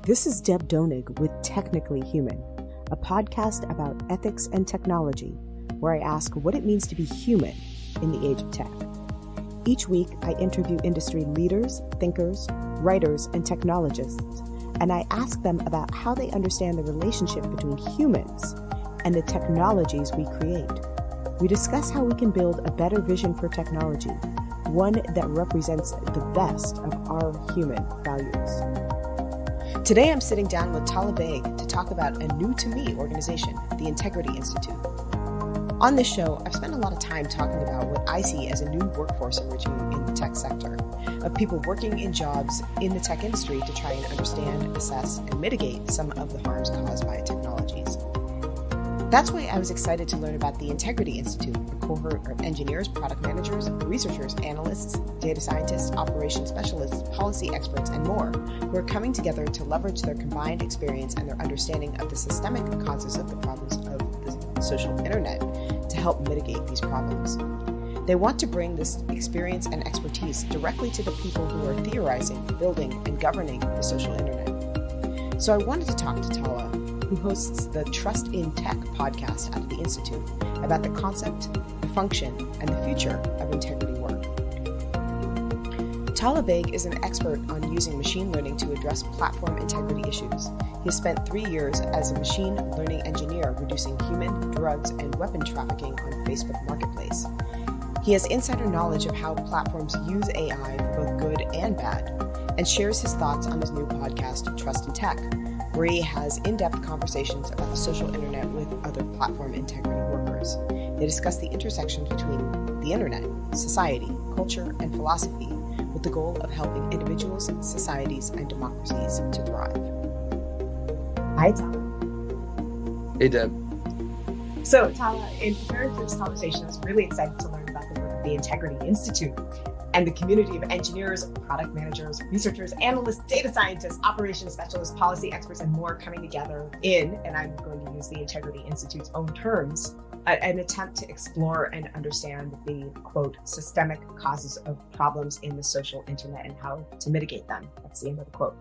This is Deb Donig with Technically Human, a podcast about ethics and technology, where I ask what it means to be human in the age of tech. Each week, I interview industry leaders, thinkers, writers, and technologists, and I ask them about how they understand the relationship between humans and the technologies we create. We discuss how we can build a better vision for technology, one that represents the best of our human values. Today, I'm sitting down with Talha Baig to talk about a new-to-me organization, the Integrity Institute. On this show, I've spent a lot of time talking about what I see as a new workforce emerging in the tech sector, of people working in jobs in the tech industry to try and understand, assess, and mitigate some of the harms caused by technologies. That's why I was excited to learn about the Integrity Institute, a cohort of engineers, product managers, researchers, analysts, data scientists, operations specialists, policy experts, and more, who are coming together to leverage their combined experience and their understanding of the systemic causes of the problems of the social internet to help mitigate these problems. They want to bring this experience and expertise directly to the people who are theorizing, building, and governing the social internet. So I wanted to talk to Talha, who hosts the Trust in Tech podcast out of the Institute, about the concept, the function, and the future of integrity work. Talha Baig is an expert on using machine learning to address platform integrity issues. He has spent 3 years as a machine learning engineer reducing human, drugs, and weapon trafficking on Facebook Marketplace. He has insider knowledge of how platforms use AI for both good and bad, and shares his thoughts on his new podcast, Trust in Tech, where he has in-depth conversations about the social internet with other platform integrity workers. They discuss the intersections between the internet, society, culture, and philosophy, with the goal of helping individuals, societies, and democracies to thrive. Hi, Talha. Hey, Deb. So, Talha, in preparing for this conversation, I was really excited to learn about the work of the Integrity Institute and the community of engineers, product managers, researchers, analysts, data scientists, operations specialists, policy experts, and more coming together in, and I'm going to use the Integrity Institute's own terms, an attempt to explore and understand the, quote, systemic causes of problems in the social internet and how to mitigate them. That's the end of the quote.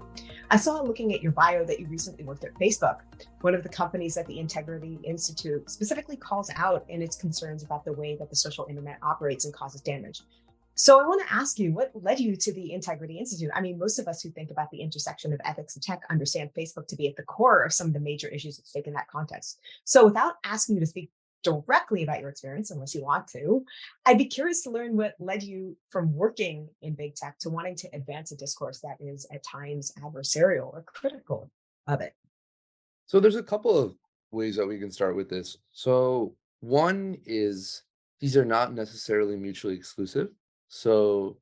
I saw, looking at your bio, that you recently worked at Facebook, one of the companies that the Integrity Institute specifically calls out in its concerns about the way that the social internet operates and causes damage. So I want to ask you, what led you to the Integrity Institute? I mean, most of us who think about the intersection of ethics and tech understand Facebook to be at the core of some of the major issues at stake in that context. So without asking you to speak directly about your experience, unless you want to, I'd be curious to learn what led you from working in big tech to wanting to advance a discourse that is at times adversarial or critical of it. So there's a couple of ways that we can start with this. So one is these are not necessarily mutually exclusive. So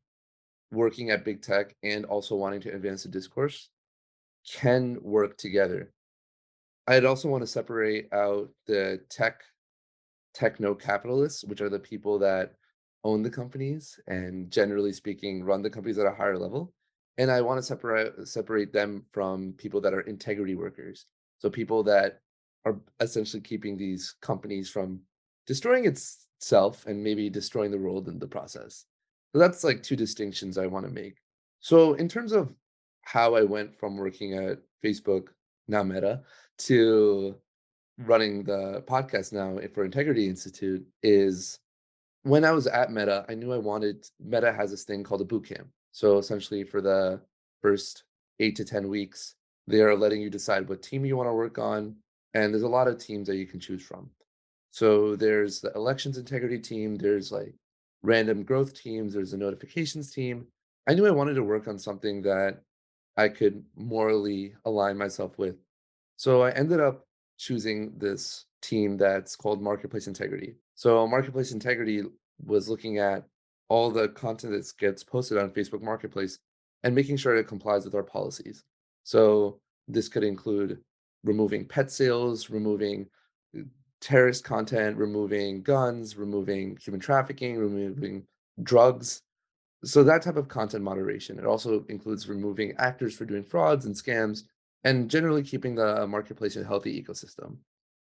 working at big tech and also wanting to advance the discourse can work together. I'd also want to separate out the techno-capitalists, which are the people that own the companies and generally speaking run the companies at a higher level. And I want to separate them from people that are integrity workers. So people that are essentially keeping these companies from destroying itself and maybe destroying the world in the process. So that's like two distinctions I want to make. So in terms of how I went from working at Facebook, now Meta, to running the podcast now for Integrity Institute is when I was at Meta, I knew Meta has this thing called a boot camp. So essentially for the first 8 to 10 weeks, they are letting you decide what team you want to work on. And there's a lot of teams that you can choose from. So there's the elections integrity team, there's like random growth teams, there's a notifications team. I knew I wanted to work on something that I could morally align myself with. So I ended up choosing this team that's called Marketplace Integrity. So Marketplace Integrity was looking at all the content that gets posted on Facebook Marketplace and making sure it complies with our policies. So this could include removing pet sales, removing terrorist content, removing guns, removing human trafficking, removing drugs. So that type of content moderation. It also includes removing actors for doing frauds and scams and generally keeping the marketplace a healthy ecosystem.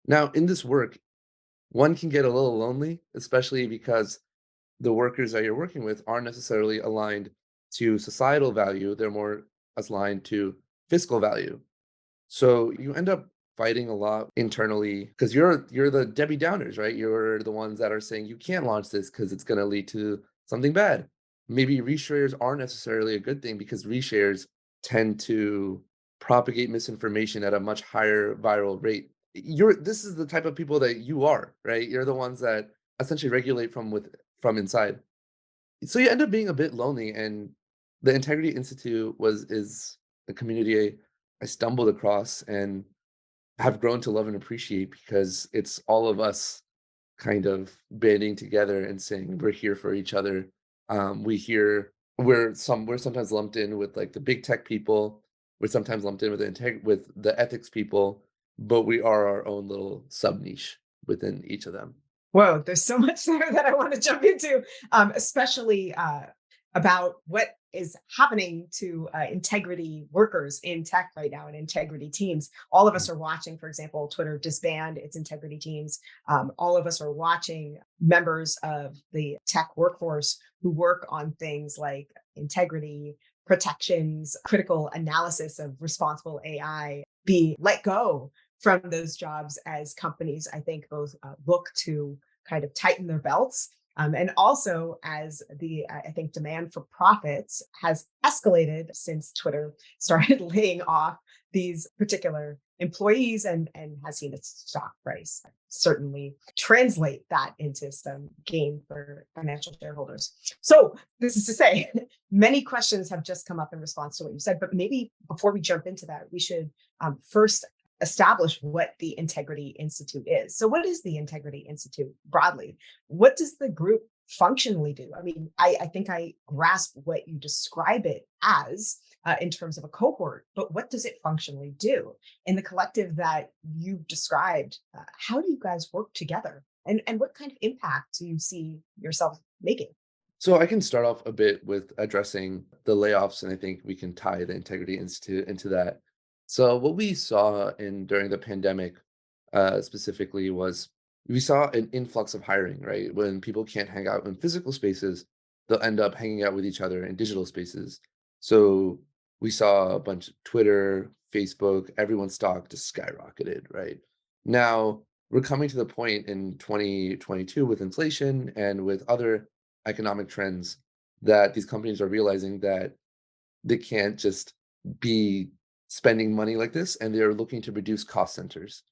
Now, in this work, one can get a little lonely, especially because the workers that you're working with aren't necessarily aligned to societal value. They're more aligned to fiscal value. So you end up fighting a lot internally because you're the Debbie Downers, right? You're the ones that are saying you can't launch this because it's going to lead to something bad. Maybe reshares aren't necessarily a good thing because reshares tend to propagate misinformation at a much higher viral rate. This is the type of people that you are, right? You're the ones that essentially regulate from inside. So you end up being a bit lonely, and the Integrity Institute is a community I stumbled across and have grown to love and appreciate because it's all of us kind of banding together and saying we're here for each other. We're sometimes lumped in with like the big tech people. We're sometimes lumped in with with the ethics people, but we are our own little sub niche within each of them. Whoa, there's so much there that I want to jump into, especially about what is happening to integrity workers in tech right now and integrity teams. All of us are watching, for example, Twitter disband its integrity teams. All of us are watching members of the tech workforce who work on things like integrity, protections, critical analysis of responsible AI be let go from those jobs as companies, I think, both look to kind of tighten their belts. And also, as I think, demand for profits has escalated since Twitter started laying off these particular employees and has seen its stock price certainly translate that into some gain for financial shareholders. So, this is to say, many questions have just come up in response to what you said, but maybe before we jump into that, we should first establish what the Integrity Institute is. So, what is the Integrity Institute broadly? What does the group functionally do? I mean, I think I grasp what you describe it as in terms of a cohort, but what does it functionally do? In the collective that you've described, how do you guys work together? And what kind of impact do you see yourself making? So I can start off a bit with addressing the layoffs, and I think we can tie the Integrity Institute into that. So what we saw in during the pandemic, specifically, was we saw an influx of hiring. Right, when people can't hang out in physical spaces, they'll end up hanging out with each other in digital spaces. So we saw a bunch of Twitter, Facebook, everyone's stock just skyrocketed. Right now, we're coming to the point in 2022 with inflation and with other economic trends that these companies are realizing that they can't just be spending money like this, and they're looking to reduce cost centers.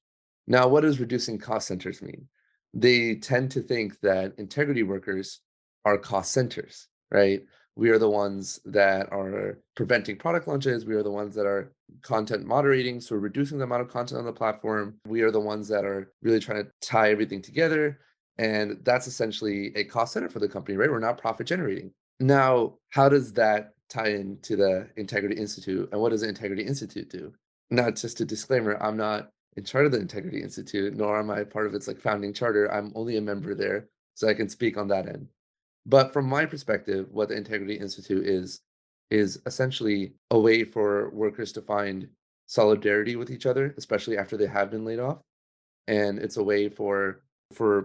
Now, what does reducing cost centers mean? They tend to think that integrity workers are cost centers, right? We are the ones that are preventing product launches. We are the ones that are content moderating, so we're reducing the amount of content on the platform. We are the ones that are really trying to tie everything together. And that's essentially a cost center for the company, right? We're not profit generating. Now, how does that tie into the Integrity Institute? And what does the Integrity Institute do? Not just a disclaimer, I'm not in charge of the Integrity Institute, nor am I part of its like founding charter. I'm only a member there, so I can speak on that end. But from my perspective, what the Integrity Institute is essentially a way for workers to find solidarity with each other, especially after they have been laid off. And it's a way for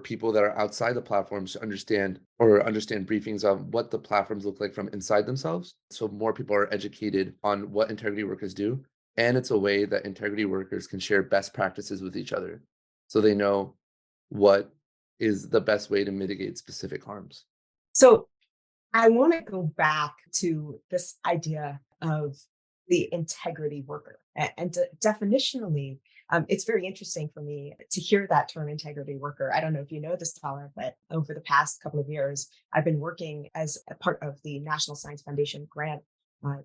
people that are outside the platforms to understand briefings on what the platforms look like from inside themselves. So more people are educated on what integrity workers do. And it's a way that integrity workers can share best practices with each other. So they know what is the best way to mitigate specific harms. So, I want to go back to this idea of the integrity worker. Definitionally, it's very interesting for me to hear that term integrity worker. I don't know if you know this, Tyler, but over the past couple of years, I've been working as a part of the National Science Foundation grant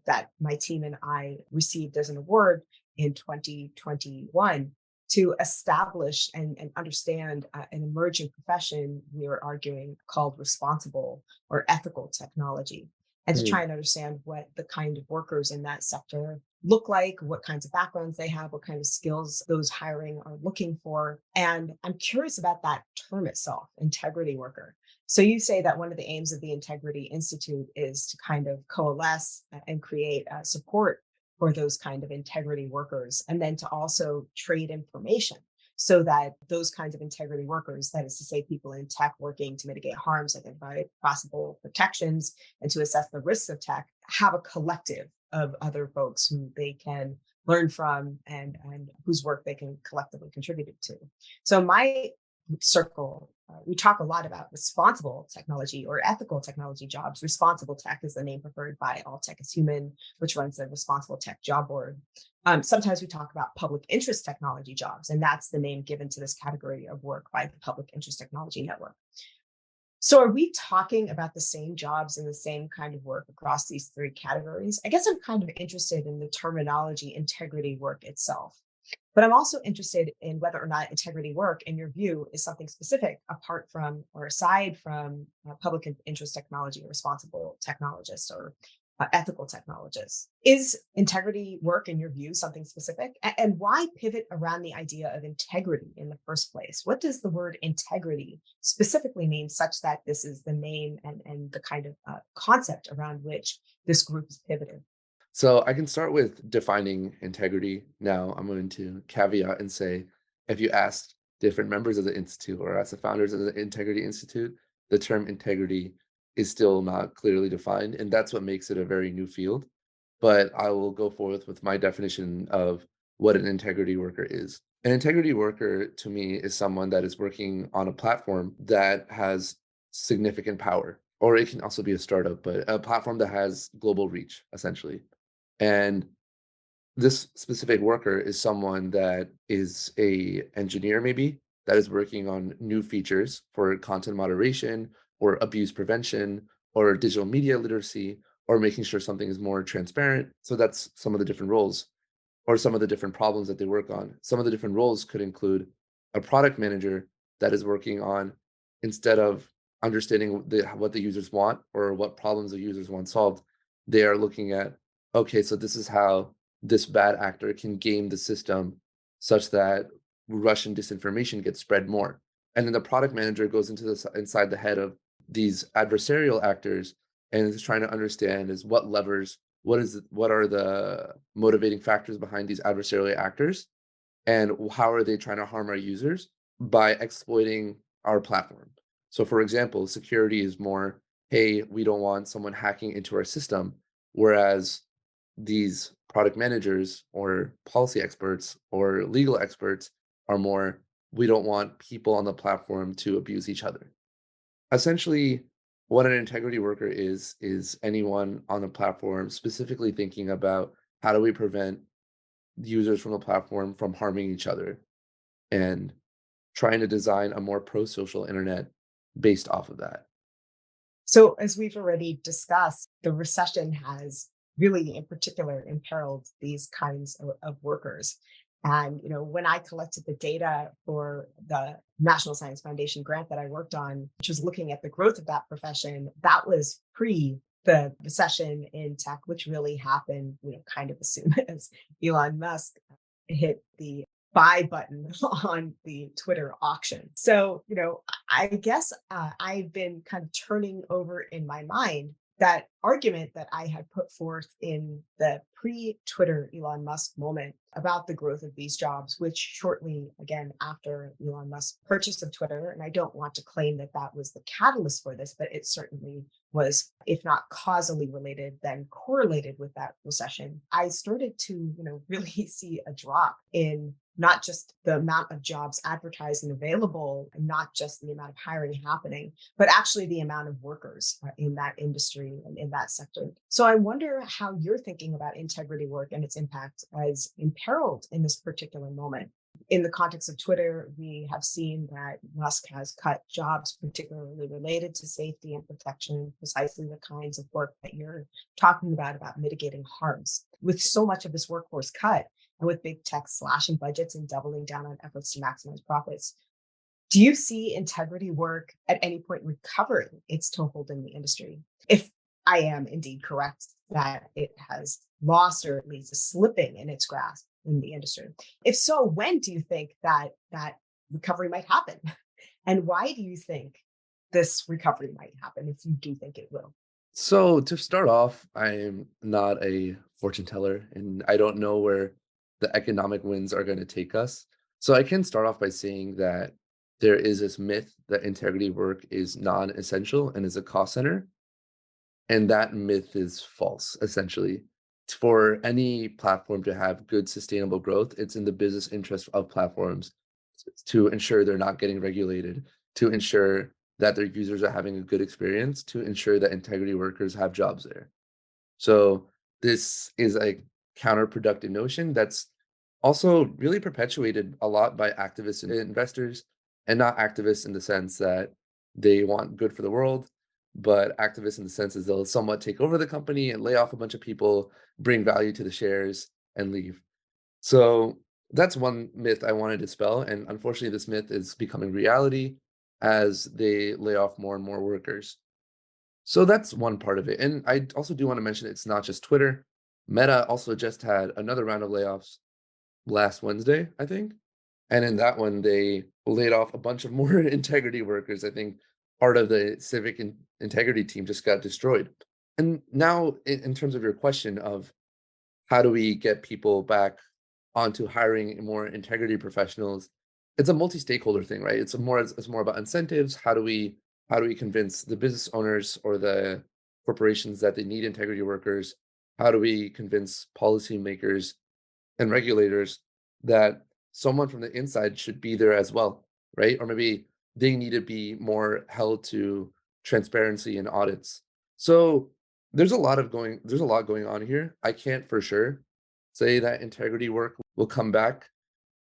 that my team and I received as an award in 2021 to establish and understand an emerging profession we were arguing called responsible or ethical technology, and to try Mm. and understand what the kind of workers in that sector look like, what kinds of backgrounds they have, what kind of skills those hiring are looking for. And I'm curious about that term itself, integrity worker. So you say that one of the aims of the Integrity Institute is to kind of coalesce and create support for those kind of integrity workers, and then to also trade information so that those kinds of integrity workers, that is to say, people in tech working to mitigate harms, identify possible protections, and to assess the risks of tech, have a collective of other folks who they can learn from, and whose work they can collectively contribute to. So my circle, we talk a lot about responsible technology or ethical technology jobs. Responsible tech is the name preferred by All Tech is Human, which runs the Responsible Tech job board. Sometimes we talk about public interest technology jobs, and that's the name given to this category of work by the Public Interest Technology Network. So are we talking about the same jobs and the same kind of work across these three categories? I guess I'm kind of interested in the terminology integrity work itself. But I'm also interested in whether or not integrity work, in your view, is something specific apart from or aside from public interest technology, responsible technologists, or ethical technologists. Is integrity work, in your view, something specific? And why pivot around the idea of integrity in the first place? What does the word integrity specifically mean, such that this is the name and the kind of concept around which this group is pivoted? So I can start with defining integrity. Now I'm going to caveat and say, if you asked different members of the institute or ask the founders of the Integrity Institute, the term integrity is still not clearly defined, and that's what makes it a very new field. But I will go forth with my definition of what an integrity worker is. An integrity worker to me is someone that is working on a platform that has significant power, or it can also be a startup, but a platform that has global reach, essentially. And this specific worker is someone that is a engineer maybe that is working on new features for content moderation or abuse prevention or digital media literacy or making sure something is more transparent. So that's some of the different roles or some of the different problems that they work on. Some of the different roles could include a product manager that is working on, instead of understanding what the users want or what problems the users want solved, they are looking at, okay, so this is how this bad actor can game the system such that Russian disinformation gets spread more. And then the product manager goes into this inside the head of these adversarial actors and is trying to understand is what levers, what are the motivating factors behind these adversarial actors, and how are they trying to harm our users by exploiting our platform. So for example, security is more, hey, we don't want someone hacking into our system, whereas these product managers or policy experts or legal experts are more, we don't want people on the platform to abuse each other. Essentially, what an integrity worker is anyone on the platform specifically thinking about how do we prevent users from the platform from harming each other and trying to design a more pro-social internet based off of that. So, as we've already discussed, the recession has really, in particular, imperiled these kinds of workers. And when I collected the data for the National Science Foundation grant that I worked on, which was looking at the growth of that profession, that was pre the recession in tech, which really happened, kind of as soon as Elon Musk hit the buy button on the Twitter auction. So, I guess I've been kind of turning over in my mind that argument that I had put forth in the pre Twitter Elon Musk moment about the growth of these jobs, which shortly, again, after Elon Musk's purchase of Twitter, and I don't want to claim that that was the catalyst for this, but it certainly was, if not causally related, then correlated with that recession. I started to, really see a drop in not just the amount of jobs advertised and available, and not just the amount of hiring happening, but actually the amount of workers in that industry and in that sector. So I wonder how you're thinking about integrity work and its impact as imperiled in this particular moment. In the context of Twitter, we have seen that Musk has cut jobs particularly related to safety and protection, precisely the kinds of work that you're talking about mitigating harms. With so much of this workforce cut, and with big tech slashing budgets and doubling down on efforts to maximize profits, do you see integrity work at any point recovering its toehold in the industry? If I am indeed correct that it has lost or at least is slipping in its grasp in the industry. If so, when do you think that recovery might happen? And why do you think this recovery might happen if you do think it will? So to start off, I am not a fortune teller and I don't know where the economic winds are going to take us. So I can start off by saying that there is this myth that integrity work is non-essential and is a cost center. And that myth is false, essentially. for any platform to have good sustainable growth, it's in the business interest of platforms to ensure they're not getting regulated, to ensure that their users are having a good experience, to ensure that integrity workers have jobs there. So this is a counterproductive notion that's also really perpetuated a lot by activists and investors, and not activists in the sense that they want good for the world, but activists in the sense that they'll somewhat take over the company and lay off a bunch of people, bring value to the shares, and leave. So that's one myth I want to dispel. And unfortunately, this myth is becoming reality as they lay off more and more workers. So that's one part of it. And I also do want to mention it's not just Twitter. Meta also just had another round of layoffs last Wednesday, I think. And in that one, they laid off a bunch of more integrity workers. I think part of the civic integrity team just got destroyed. And now, in terms of your question of how do we get people back onto hiring more integrity professionals, it's a multi-stakeholder thing, right? It's more about incentives. How do we convince the business owners or the corporations that they need integrity workers? How do we convince policymakers and regulators that someone from the inside should be there as well, right? Or maybe they need to be more held to transparency and audits. So there's a lot going on here. I can't for sure say that integrity work will come back,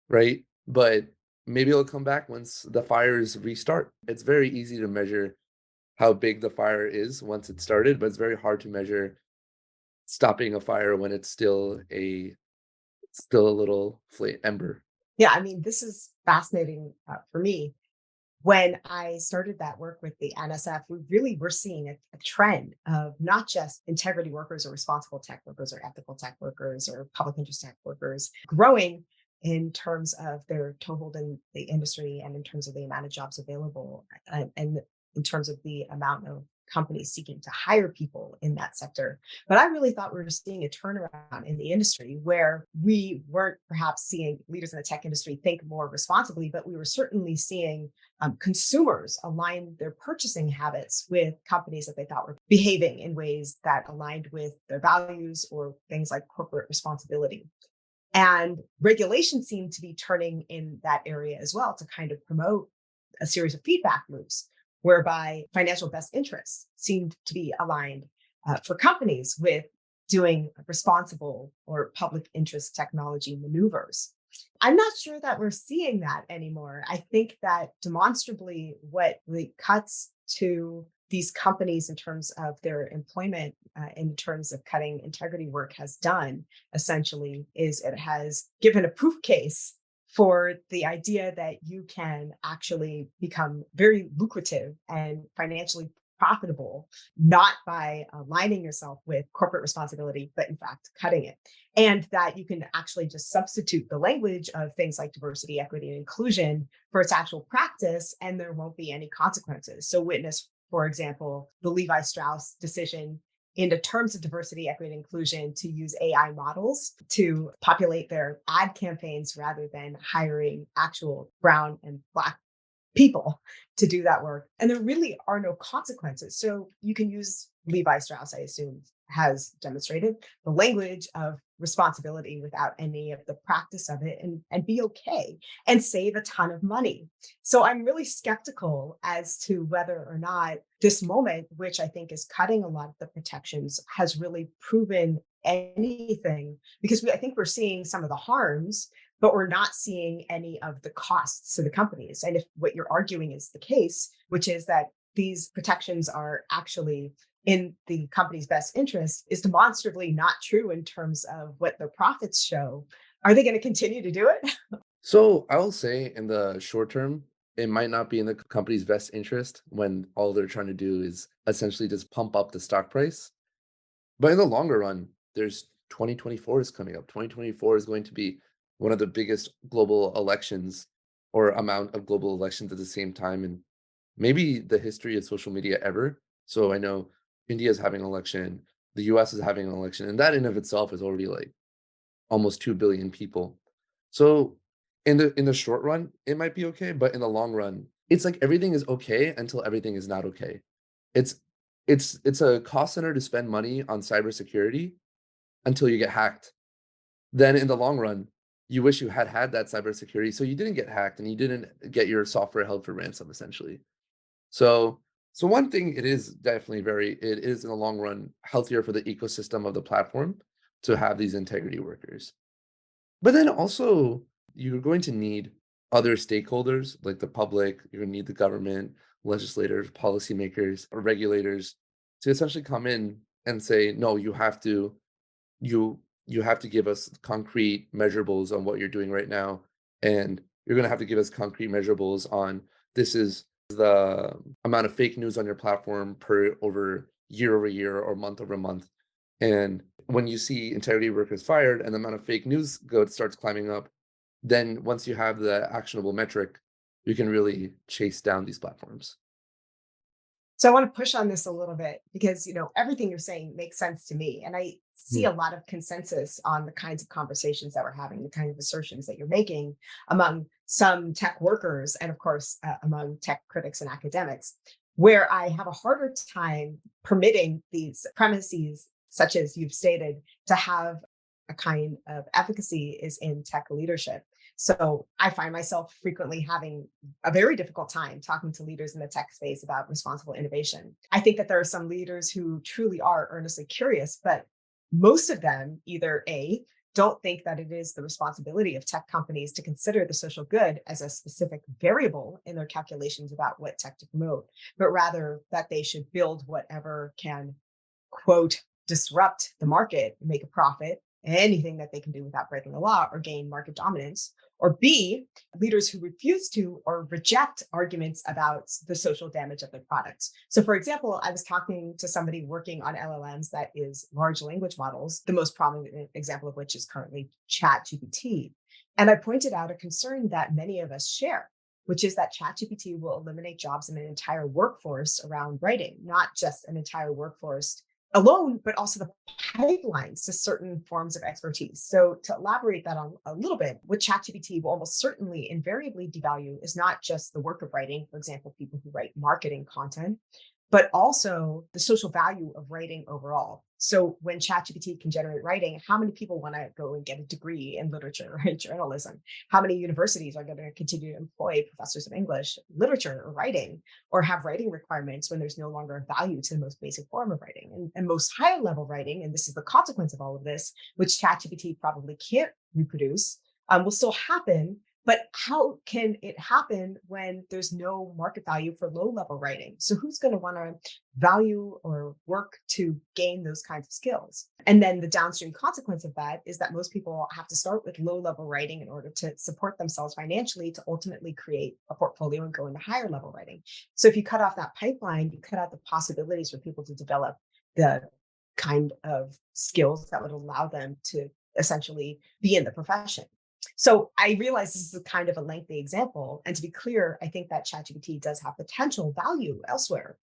right? But maybe it'll come back once the fires restart. It's very easy to measure how big the fire is once it started, but it's very hard to measure stopping a fire when it's still a little flame ember. Yeah, I mean, this is fascinating for me. When I started that work with the NSF, we really were seeing a trend of not just integrity workers or responsible tech workers or ethical tech workers or public interest tech workers growing in terms of their toehold in the industry and in terms of the amount of jobs available and in terms of the amount of companies seeking to hire people in that sector. But I really thought we were seeing a turnaround in the industry where we weren't perhaps seeing leaders in the tech industry think more responsibly, but we were certainly seeing consumers align their purchasing habits with companies that they thought were behaving in ways that aligned with their values or things like corporate responsibility. And regulation seemed to be turning in that area as well to kind of promote a series of feedback loops whereby financial best interests seemed to be aligned for companies with doing responsible or public interest technology maneuvers. I'm not sure that we're seeing that anymore. I think that demonstrably what the cuts to these companies in terms of their employment, in terms of cutting integrity work has done essentially is it has given a proof case for the idea that you can actually become very lucrative and financially profitable, not by aligning yourself with corporate responsibility, but in fact, cutting it. And that you can actually just substitute the language of things like diversity, equity, and inclusion for its actual practice, and there won't be any consequences. So, witness, for example, the Levi Strauss decision in the terms of diversity, equity, and inclusion to use AI models to populate their ad campaigns rather than hiring actual brown and Black people to do that work. And there really are no consequences. So you can use Levi Strauss, I assume, has demonstrated the language of responsibility without any of the practice of it and be okay and save a ton of money. So I'm really skeptical as to whether or not this moment, which I think is cutting a lot of the protections, has really proven anything because I think we're seeing some of the harms, but we're not seeing any of the costs to the companies. And if what you're arguing is the case, which is that these protections are actually in the company's best interest, is demonstrably not true in terms of what their profits show. Are they going to continue to do it? So I will say in the short term, it might not be in the company's best interest when all they're trying to do is essentially just pump up the stock price. But in the longer run, there's 2024 is coming up. 2024 is going to be one of the biggest global elections or amount of global elections at the same time in maybe the history of social media ever. So I know India is having an election, the US is having an election, and that in of itself is already like almost 2 billion people. So in the short run, it might be okay, but in the long run, it's like everything is okay until everything is not okay. It's it's a cost center to spend money on cybersecurity, until you get hacked. Then in the long run, you wish you had had that cybersecurity so you didn't get hacked and you didn't get your software held for ransom, essentially. So, so one thing it is definitely it is in the long run healthier for the ecosystem of the platform to have these integrity workers. But then also, you're going to need other stakeholders like the public, you're going to need the government, legislators, policymakers, or regulators to essentially come in and say, no, you you have to give us concrete measurables on what you're doing right now, and you're going to have to give us concrete measurables on this is the amount of fake news on your platform per over year or month over month. And when you see integrity workers fired and the amount of fake news starts climbing up, then once you have the actionable metric, you can really chase down these platforms. So I want to push on this a little bit because, everything you're saying makes sense to me. And I see Hmm. a lot of consensus on the kinds of conversations that we're having, the kind of assertions that you're making among some tech workers and, of course, among tech critics and academics, where I have a harder time permitting these premises, such as you've stated, to have a kind of efficacy is in tech leadership. So I find myself frequently having a very difficult time talking to leaders in the tech space about responsible innovation. I think that there are some leaders who truly are earnestly curious, but most of them either A, don't think that it is the responsibility of tech companies to consider the social good as a specific variable in their calculations about what tech to promote, but rather that they should build whatever can, quote, disrupt the market and make a profit, anything that they can do without breaking the law or gain market dominance. Or B, leaders who refuse to or reject arguments about the social damage of their products. So, for example, I was talking to somebody working on LLMs, that is large language models, the most prominent example of which is currently ChatGPT. And I pointed out a concern that many of us share, which is that ChatGPT will eliminate jobs in an entire workforce around writing, not just an entire workforce alone, but also the pipelines to certain forms of expertise. So to elaborate that on a little bit, what ChatGPT will almost certainly invariably devalue is not just the work of writing, for example, people who write marketing content, but also the social value of writing overall. So when ChatGPT can generate writing, how many people want to go and get a degree in literature or in journalism? How many universities are going to continue to employ professors of English, literature, or writing, or have writing requirements when there's no longer a value to the most basic form of writing? And most higher level writing, and this is the consequence of all of this, which ChatGPT probably can't reproduce, will still happen, but how can it happen when there's no market value for low level writing? So who's going to want to value or work to gain those kinds of skills? And then the downstream consequence of that is that most people have to start with low level writing in order to support themselves financially to ultimately create a portfolio and go into higher level writing. So if you cut off that pipeline, you cut out the possibilities for people to develop the kind of skills that would allow them to essentially be in the profession. So I realize this is a kind of a lengthy example. And to be clear, I think that ChatGPT does have potential value elsewhere,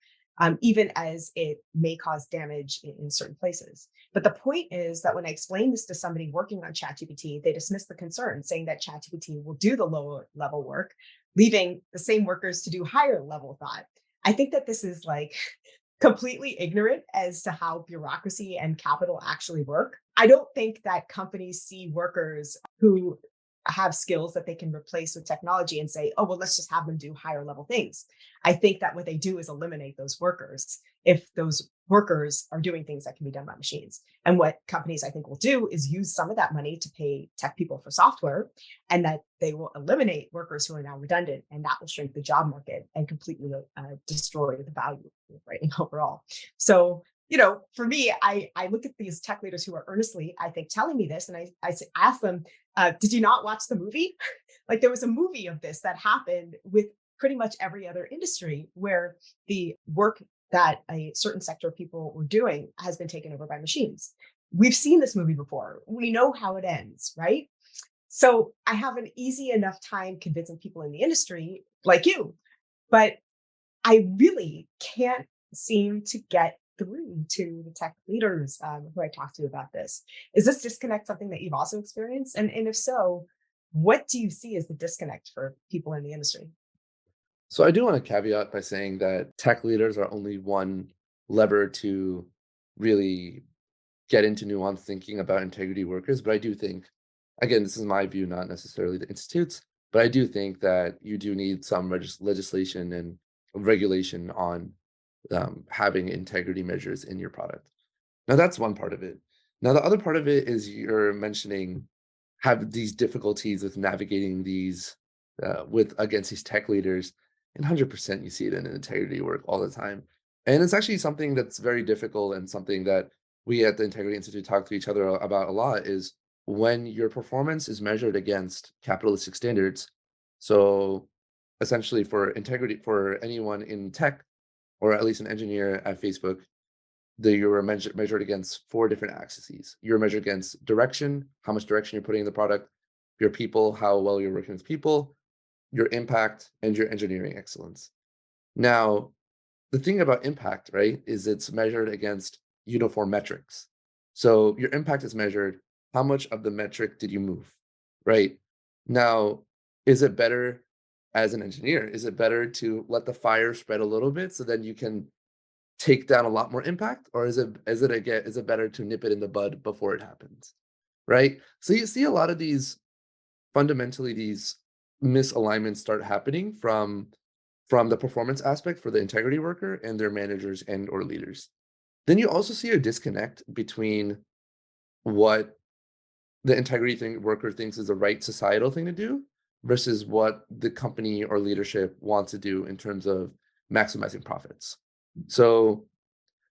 even as it may cause damage in certain places. But the point is that when I explain this to somebody working on ChatGPT, they dismiss the concern, saying that ChatGPT will do the lower level work, leaving the same workers to do higher level thought. I think that this is like completely ignorant as to how bureaucracy and capital actually work. I don't think that companies see workers who have skills that they can replace with technology and say, oh, well, let's just have them do higher level things. I think that what they do is eliminate those workers if those workers are doing things that can be done by machines. And what companies I think will do is use some of that money to pay tech people for software, and that they will eliminate workers who are now redundant, and that will shrink the job market and completely destroy the value of writing overall. So for me, I look at these tech leaders who are earnestly, I think, telling me this, and I ask them, did you not watch the movie? Like there was a movie of this that happened with pretty much every other industry where the work that a certain sector of people were doing has been taken over by machines. We've seen this movie before. We know how it ends, right? So I have an easy enough time convincing people in the industry like you, but I really can't seem to get through to the tech leaders who I talk to about this. Is this disconnect something that you've also experienced? And if so, what do you see as the disconnect for people in the industry? So I do want to caveat by saying that tech leaders are only one lever to really get into nuanced thinking about integrity workers, but I do think, again, this is my view, not necessarily the institute's, but I do think that you do need some legislation and regulation on having integrity measures in your product. Now that's one part of it. Now the other part of it is you're mentioning have these difficulties with navigating these with against these tech leaders, and 100% you see it in integrity work all the time. And it's actually something that's very difficult and something that we at the Integrity Institute talk to each other about a lot is when your performance is measured against capitalistic standards. So essentially for integrity for anyone in tech or at least an engineer at Facebook, you were measured against four different axes. You're measured against direction, how much direction you're putting in the product, your people, how well you're working with people, your impact, and your engineering excellence. Now, the thing about impact, right, is it's measured against uniform metrics. So your impact is measured, how much of the metric did you move, right? Now, is it better as an engineer? Is it better to let the fire spread a little bit so then you can take down a lot more impact, or is it better to nip it in the bud before it happens, right? So you see a lot of these misalignments start happening from the performance aspect for the integrity worker and their managers and or leaders. Then you also see a disconnect between what the worker thinks is the right societal thing to do versus what the company or leadership wants to do in terms of maximizing profits. So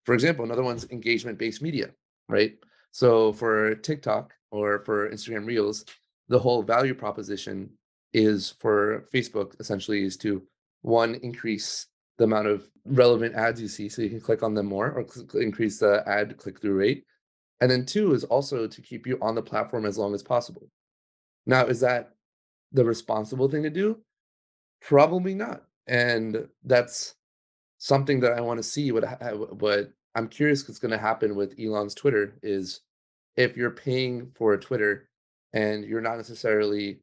for example, another one's engagement-based media, right? So for TikTok or for Instagram Reels, the whole value proposition is for Facebook essentially is to one, increase the amount of relevant ads you see so you can click on them more or increase the ad click-through rate. And then two is also to keep you on the platform as long as possible. Now, is that the responsible thing to do? Probably not. And that's something that I want to see what I'm curious what's going to happen with Elon's Twitter is if you're paying for a Twitter and you're not necessarily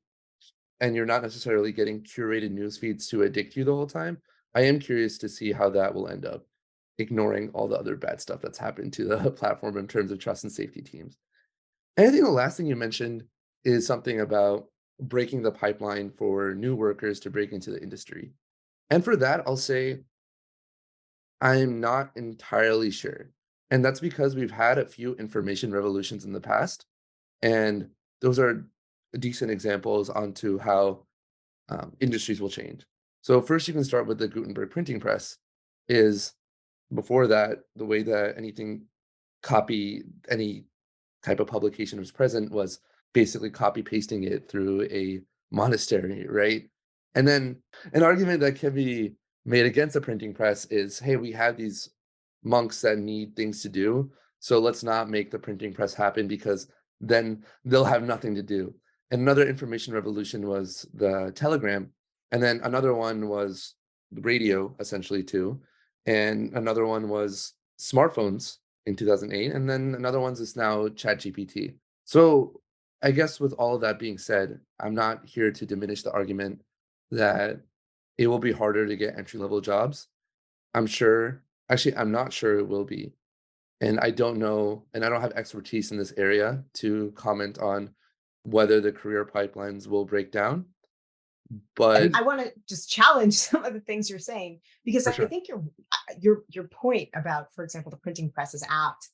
getting curated news feeds to addict you the whole time. I am curious to see how that will end up, ignoring all the other bad stuff that's happened to the platform in terms of trust and safety teams. And I think the last thing you mentioned is something about breaking the pipeline for new workers to break into the industry. And for that, I'll say I'm not entirely sure. And that's because we've had a few information revolutions in the past, and those are decent examples onto how industries will change. So first, you can start with the Gutenberg printing press. Is before that, the way that any type of publication was present was basically copy pasting it through a monastery, right? And then an argument that can be made against the printing press is, hey, we have these monks that need things to do, so let's not make the printing press happen because then they'll have nothing to do. And another information revolution was the telegram, and then another one was the radio, essentially too, and another one was smartphones in 2008, and then another one's is now ChatGPT. So I guess with all of that being said, I'm not here to diminish the argument that it will be harder to get entry level jobs. I'm not sure it will be. And I don't know, and I don't have expertise in this area to comment on whether the career pipelines will break down. But I want to just challenge some of the things you're saying because for I sure. think your point about, for example, the printing press is apt.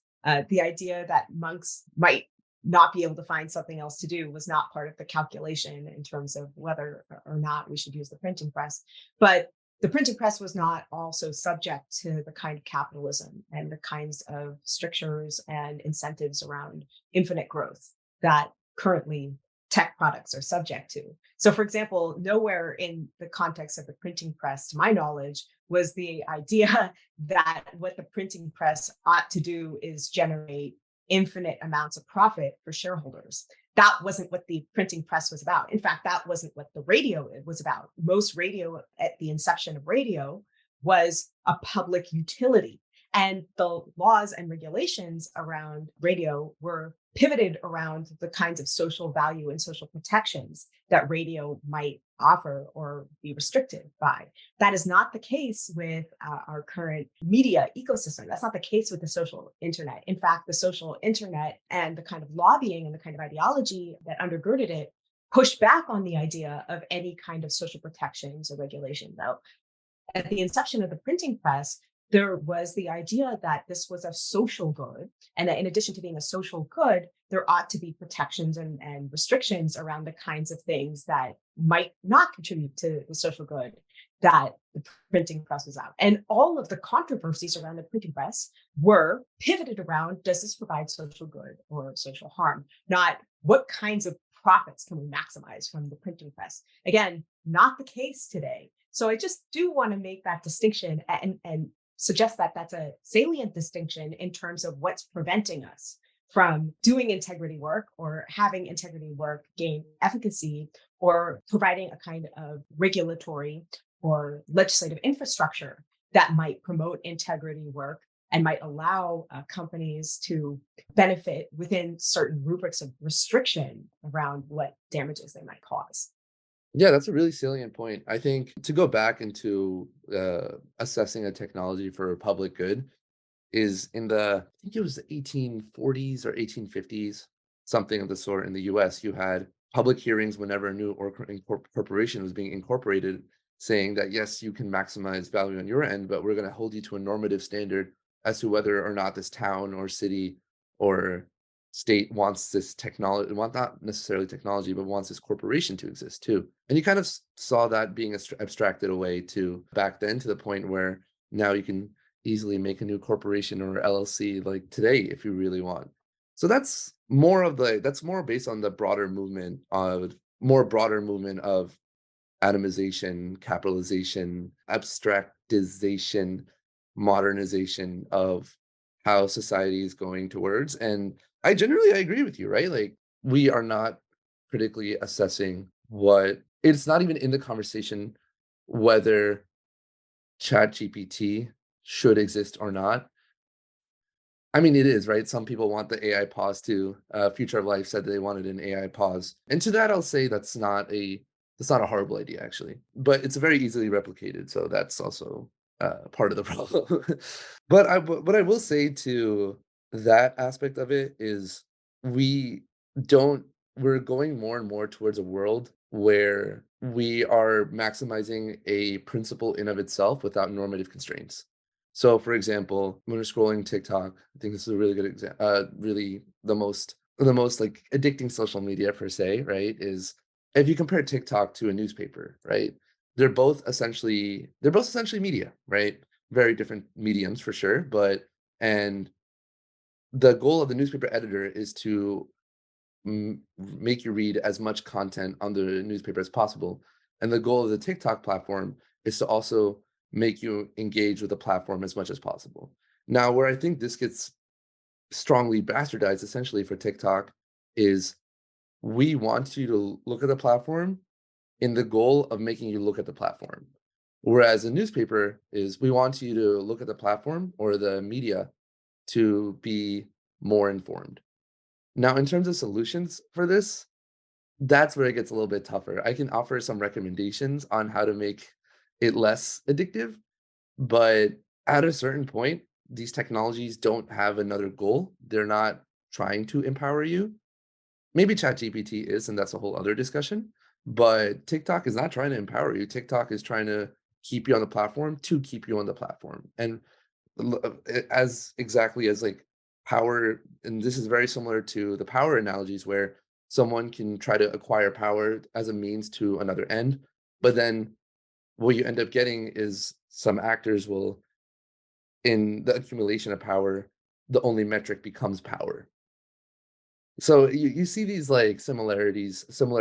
The idea that monks might not be able to find something else to do was not part of the calculation in terms of whether or not we should use the printing press. But the printing press was not also subject to the kind of capitalism and the kinds of strictures and incentives around infinite growth that currently tech products are subject to. So, for example, nowhere in the context of the printing press, to my knowledge, was the idea that what the printing press ought to do is generate infinite amounts of profit for shareholders. That wasn't what the printing press was about. In fact, that wasn't what the radio was about. Most radio at the inception of radio was a public utility. And the laws and regulations around radio were pivoted around the kinds of social value and social protections that radio might offer or be restricted by. That is not the case with our current media ecosystem. That's not the case with the social internet. In fact, the social internet and the kind of lobbying and the kind of ideology that undergirded it pushed back on the idea of any kind of social protections or regulation, though at the inception of the printing press, there was the idea that this was a social good, and that in addition to being a social good, there ought to be protections and restrictions around the kinds of things that might not contribute to the social good that the printing press was out. And all of the controversies around the printing press were pivoted around, does this provide social good or social harm? Not what kinds of profits can we maximize from the printing press? Again, not the case today. So I just do want to make that distinction and suggest that that's a salient distinction in terms of what's preventing us from doing integrity work or having integrity work gain efficacy or providing a kind of regulatory or legislative infrastructure that might promote integrity work and might allow companies to benefit within certain rubrics of restriction around what damages they might cause. Yeah, that's a really salient point. I think to go back into assessing a technology for public good is in the, I think it was the 1840s or 1850s, something of the sort in the US. You had public hearings whenever a new corporation was being incorporated, saying that, yes, you can maximize value on your end, but we're going to hold you to a normative standard as to whether or not this town or city or state wants this technology, want not necessarily technology, but wants this corporation to exist too. And you kind of saw that being abstracted away to back then, to the point where now you can easily make a new corporation or LLC like today if you really want. So that's more based on the broader movement of atomization, capitalization, abstractization, modernization of how society is going towards. And I agree with you, right? Like we are not critically assessing what it's not even in the conversation whether ChatGPT should exist or not. I mean, it is, right? Some people want the AI pause too. Future of Life said they wanted an AI pause. And to that, I'll say that's not a horrible idea, actually. But it's very easily replicated. So that's also part of the problem. What I will say to that aspect of it is we don't, we're going more and more towards a world where we are maximizing a principle in of itself without normative constraints. So, for example, when you're scrolling TikTok, I think this is a really good example. Really, the most like addicting social media per se, right? Is if you compare TikTok to a newspaper, right? They're both essentially media, right? Very different mediums for sure, but and the goal of the newspaper editor is to make you read as much content on the newspaper as possible. And the goal of the TikTok platform is to also make you engage with the platform as much as possible. Now, where I think this gets strongly bastardized essentially for TikTok is we want you to look at the platform in the goal of making you look at the platform. Whereas a newspaper is we want you to look at the platform or the media to be more informed. Now, in terms of solutions for this, that's where it gets a little bit tougher. I can offer some recommendations on how to make it less addictive, but at a certain point, these technologies don't have another goal. They're not trying to empower you. Maybe ChatGPT is, and that's a whole other discussion. But TikTok is not trying to empower you. TikTok is trying to keep you on the platform to keep you on the platform. And as exactly as like power, and this is very similar to the power analogies where someone can try to acquire power as a means to another end, but then what you end up getting is some actors will, in the accumulation of power, the only metric becomes power. So you see these like similar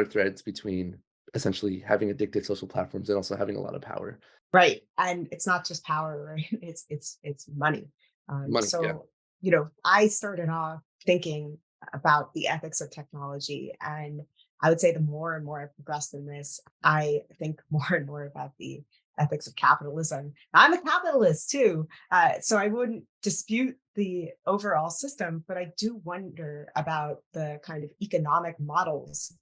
threads between essentially having addictive social platforms and also having a lot of power. Right. And it's not just power, right? It's money. Money, yeah. So, I started off thinking about the ethics of technology. And I would say the more and more I progressed in this, I think more and more about the ethics of capitalism. I'm a capitalist too, so I wouldn't dispute the overall system, but I do wonder about the kind of economic models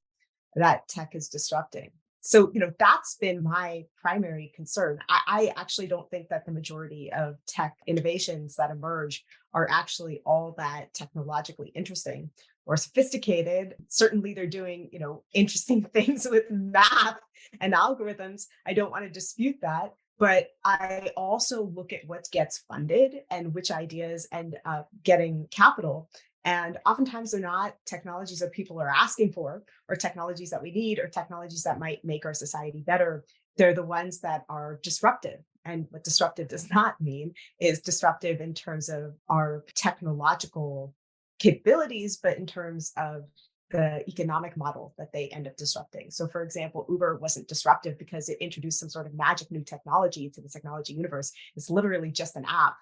that tech is disrupting. So, that's been my primary concern. I actually don't think that the majority of tech innovations that emerge are actually all that technologically interesting or sophisticated. Certainly, they're doing, interesting things with math and algorithms. I don't want to dispute that. But I also look at what gets funded and which ideas end up getting capital. And oftentimes they're not technologies that people are asking for, or technologies that we need, or technologies that might make our society better. They're the ones that are disruptive. And what disruptive does not mean is disruptive in terms of our technological capabilities, but in terms of the economic model that they end up disrupting. So, for example, Uber wasn't disruptive because it introduced some sort of magic new technology to the technology universe. It's literally just an app.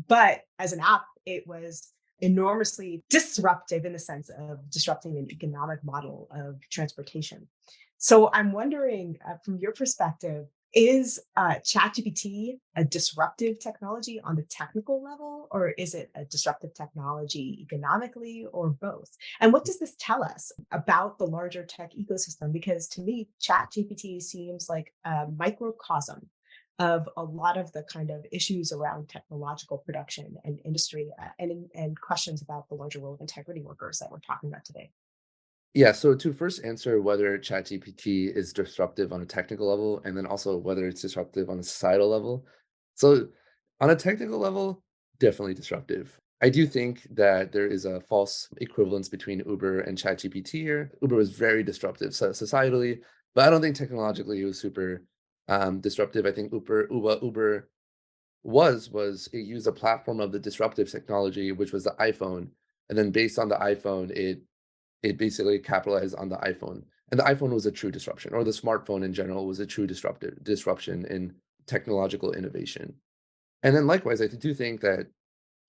But as an app, it was enormously disruptive in the sense of disrupting an economic model of transportation. So I'm wondering, from your perspective, is ChatGPT a disruptive technology on the technical level, or is it a disruptive technology economically, or both? And what does this tell us about the larger tech ecosystem? Because to me, ChatGPT seems like a microcosm of a lot of the kind of issues around technological production and industry, and questions about the larger role of integrity workers that we're talking about today. Yeah, so to first answer whether ChatGPT is disruptive on a technical level, and then also whether it's disruptive on a societal level. So, on a technical level, definitely disruptive. I do think that there is a false equivalence between Uber and ChatGPT here. Uber was very disruptive societally, but I don't think technologically it was super disruptive. I think Uber was it used a platform of the disruptive technology, which was the iPhone, and then based on the iPhone, it basically capitalized on the iPhone. And the iPhone was a true disruption, or the smartphone in general was a true disruption in technological innovation. And then likewise, I do think that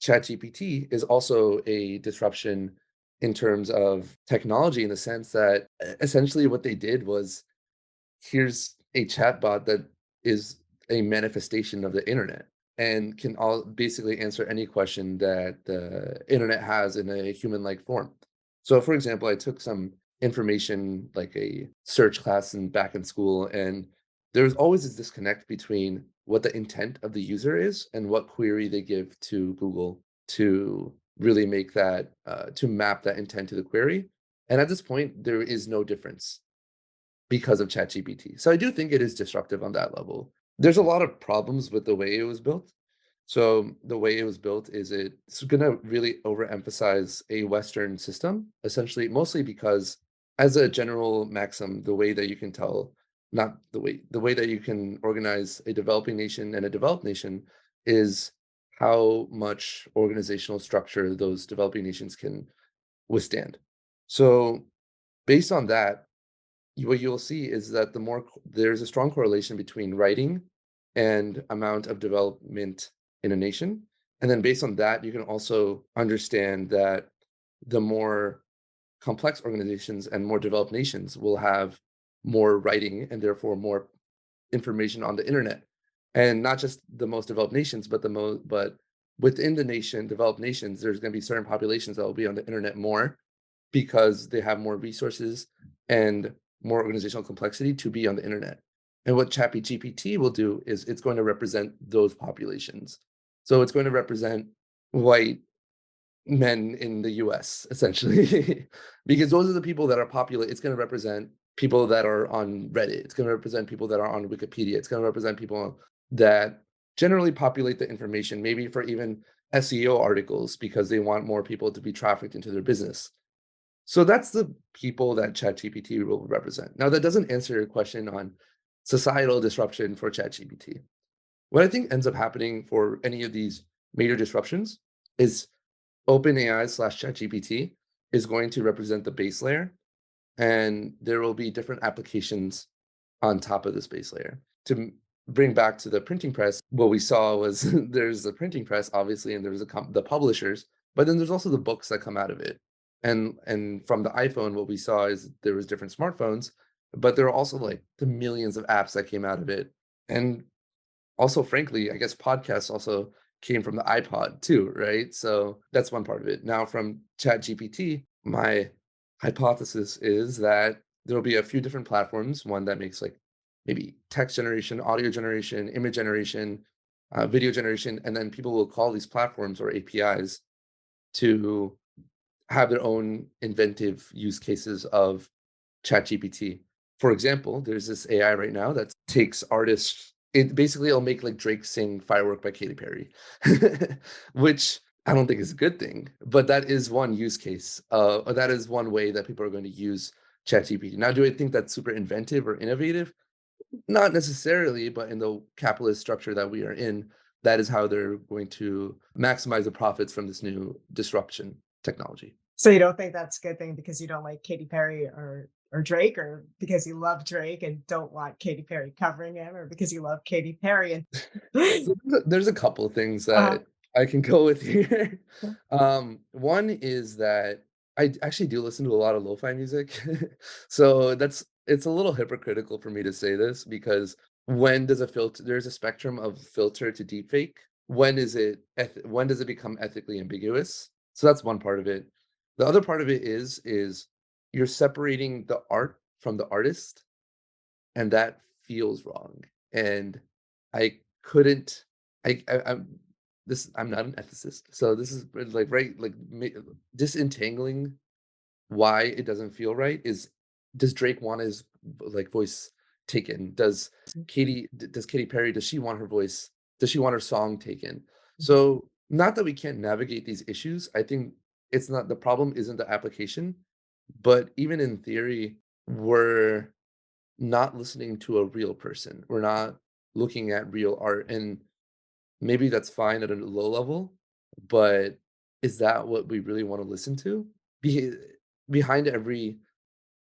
ChatGPT is also a disruption in terms of technology in the sense that essentially what they did was here's a chatbot that is a manifestation of the internet and can all basically answer any question that the internet has in a human-like form. So, for example, I took some information like a search class in back in school, and there's always this disconnect between what the intent of the user is and what query they give to Google to really make that to map that intent to the query. And at this point, there is no difference because of ChatGPT. So I do think it is disruptive on that level. There's a lot of problems with the way it was built. So the way it was built is it's going to really overemphasize a Western system, essentially, mostly because as a general maxim, the way that you can tell, not the way that you can organize a developing nation and a developed nation is how much organizational structure those developing nations can withstand. So based on that, what you'll see is that there's a strong correlation between writing and amount of development in a nation. And then based on that, you can also understand that the more complex organizations and more developed nations will have more writing and therefore more information on the internet. And not just the most developed nations, but but within the developed nations, there's going to be certain populations that will be on the internet more because they have more resources and more organizational complexity to be on the internet. And what ChatGPT will do is it's going to represent those populations. So it's going to represent white men in the US, essentially, because those are the people that are popular. It's going to represent people that are on Reddit. It's going to represent people that are on Wikipedia. It's going to represent people that generally populate the information, maybe for even SEO articles, because they want more people to be trafficked into their business. So that's the people that ChatGPT will represent. Now, that doesn't answer your question on societal disruption for ChatGPT. What I think ends up happening for any of these major disruptions is OpenAI/ChatGPT is going to represent the base layer, and there will be different applications on top of this base layer. To bring back to the printing press, what we saw was there's the printing press, obviously, and there's the publishers, but then there's also the books that come out of it. And from the iPhone, what we saw is there was different smartphones, but there are also like the millions of apps that came out of it. And Also, frankly, I guess podcasts also came from the iPod too, right? So that's one part of it. Now, from ChatGPT, my hypothesis is that there'll be a few different platforms, one that makes like maybe text generation, audio generation, image generation, video generation, and then people will call these platforms or APIs to have their own inventive use cases of ChatGPT. For example, there's this AI right now that takes artists. It basically will make like Drake sing "Firework" by Katy Perry, which I don't think is a good thing, but that is one use case. Or that is one way that people are going to use ChatGPT. Now, do I think that's super inventive or innovative? Not necessarily, but in the capitalist structure that we are in, that is how they're going to maximize the profits from this new disruption technology. So you don't think that's a good thing because you don't like Katy Perry or Drake, or because you love Drake and don't want Katy Perry covering him, or because you love Katy Perry and So there's a couple of things uh, that I can go with here. One is that I actually do listen to a lot of lo-fi music. So it's a little hypocritical for me to say this because when does a filter there's a spectrum of filter to deepfake. When does it become ethically ambiguous? So that's one part of it. The other part of it is you're separating the art from the artist, and that feels wrong. And I couldn't I'm I'm not an ethicist, so this is like right like disentangling why it doesn't feel right is, does Drake want his like voice taken? Does Katy Perry, does she want her voice, does she want her song taken? So not that we can't navigate these issues. I think it's not the problem isn't the application, but even in theory, we're not listening to a real person. We're not looking at real art, and maybe that's fine at a low level, but is that what we really want to listen to? Be- Behind every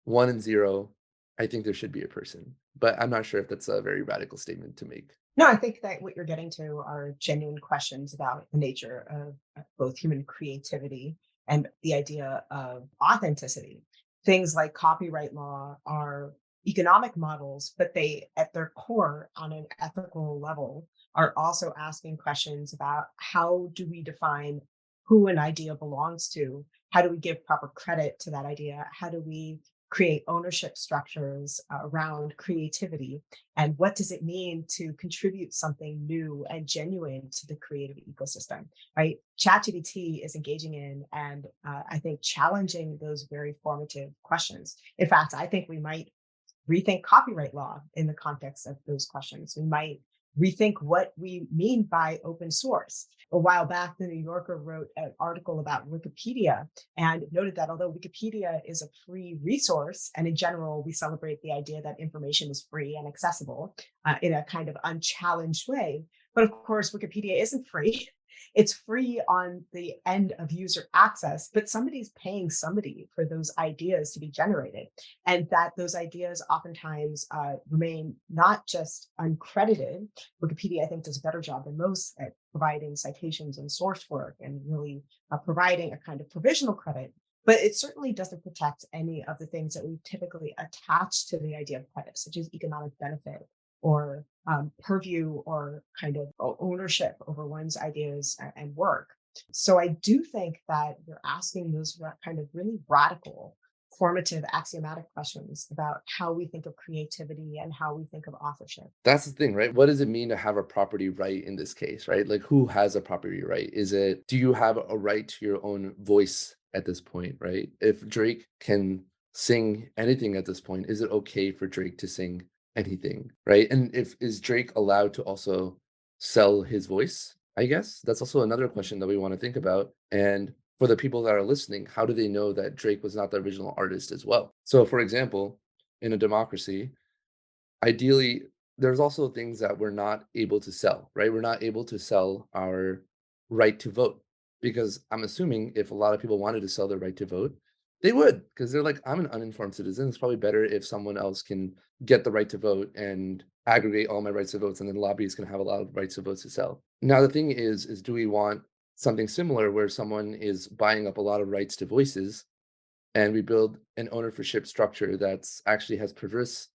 one and zero, I think there should be a person, but I'm not sure if that's a very radical statement to make. no, I think that what you're getting to are genuine questions about the nature of both human creativity and the idea of authenticity. Things like copyright law are economic models, but they, at their core, on an ethical level, are also asking questions about how do we define who an idea belongs to? How do we give proper credit to that idea? How do we create ownership structures around creativity? And what does it mean to contribute something new and genuine to the creative ecosystem, right? ChatGPT is engaging in and I think challenging those very formative questions. In fact, I think we might rethink copyright law in the context of those questions. We might rethink what we mean by open source. A while back, the New Yorker wrote an article about Wikipedia and noted that although Wikipedia is a free resource, and in general, we celebrate the idea that information is free and accessible in a kind of unchallenged way. But of course, Wikipedia isn't free. It's free on the end of user access, but somebody's paying somebody for those ideas to be generated, and that those ideas oftentimes remain not just uncredited. Wikipedia, I think, does a better job than most at providing citations and source work and really providing a kind of provisional credit. But it certainly doesn't protect any of the things that we typically attach to the idea of credit, such as economic benefit or purview or kind of ownership over one's ideas and work. So I do think that you're asking those kind of really radical, formative, axiomatic questions about how we think of creativity and how we think of authorship. That's the thing, right? What does it mean to have a property right in this case, right? Like who has a property right? Do you have a right to your own voice at this point, right? If Drake can sing anything at this point, is it okay for Drake to sing anything, right? And if is Drake allowed to also sell his voice? I guess that's also another question that we want to think about. And for the people that are listening, how do they know that Drake was not the original artist as well? So, for example, in a democracy, ideally there's also things that we're not able to sell, right? We're not able to sell our right to vote because I'm assuming if a lot of people wanted to sell their right to vote, they would because they're like, I'm an uninformed citizen. It's probably better if someone else can get the right to vote and aggregate all my rights to votes, and then lobbyists can have a lot of rights to votes to sell. Now the thing is do we want something similar where someone is buying up a lot of rights to voices and we build an ownership structure that's actually has perverse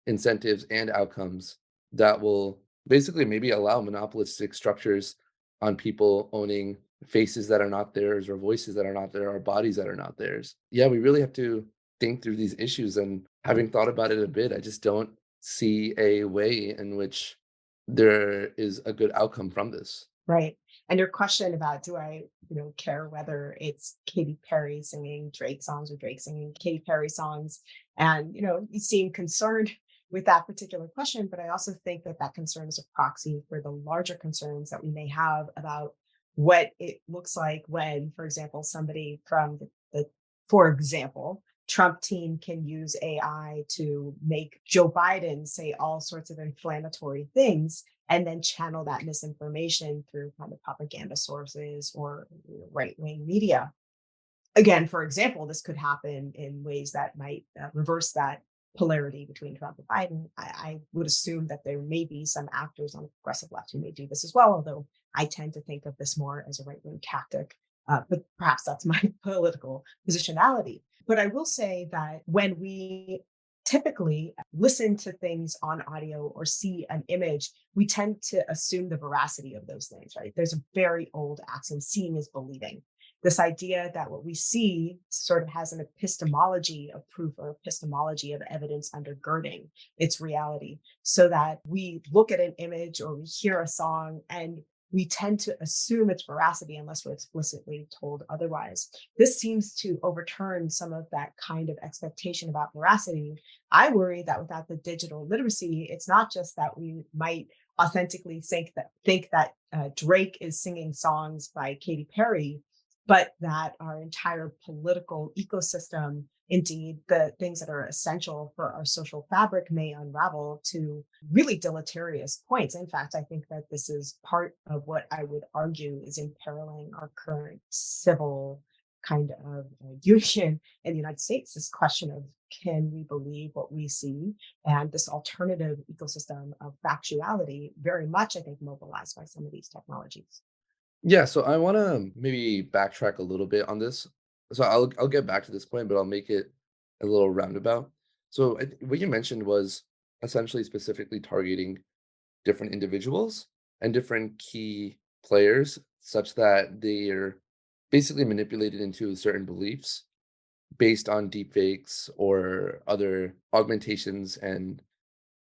incentives and outcomes that will basically maybe allow monopolistic structures on people owning faces that are not theirs or voices that are not there or bodies that are not theirs. Yeah, we really have to think through these issues, and having thought about it a bit, I just don't see a way in which there is a good outcome from this. Right. And your question about do I, care whether it's Katy Perry singing Drake songs or Drake singing Katy Perry songs. And, you seem concerned with that particular question, but I also think that that concern is a proxy for the larger concerns that we may have about what it looks like when, for example, somebody from for example, Trump team can use AI to make Joe Biden say all sorts of inflammatory things and then channel that misinformation through kind of propaganda sources or right wing media. Again, for example, this could happen in ways that might reverse that polarity between Trump and Biden. I would assume that there may be some actors on the progressive left who may do this as well, although I tend to think of this more as a right wing tactic. But perhaps that's my political positionality. But I will say that when we typically listen to things on audio or see an image, we tend to assume the veracity of those things, right? There's a very old axiom, seeing is believing. This idea that what we see sort of has an epistemology of proof or epistemology of evidence undergirding its reality, so that we look at an image or we hear a song and we tend to assume its veracity unless we're explicitly told otherwise. This seems to overturn some of that kind of expectation about veracity. I worry that without the digital literacy, it's not just that we might authentically think that Drake is singing songs by Katy Perry, but that our entire political ecosystem, indeed the things that are essential for our social fabric, may unravel to really deleterious points. In fact, I think that this is part of what I would argue is imperiling our current civil kind of union in the United States. This question of, can we believe what we see? And this alternative ecosystem of factuality, very much, I think, mobilized by some of these technologies. Yeah, so I want to maybe backtrack a little bit on this. So I'll get back to this point, but I'll make it a little roundabout. So what you mentioned was essentially specifically targeting different individuals and different key players, such that they're basically manipulated into certain beliefs based on deepfakes or other augmentations and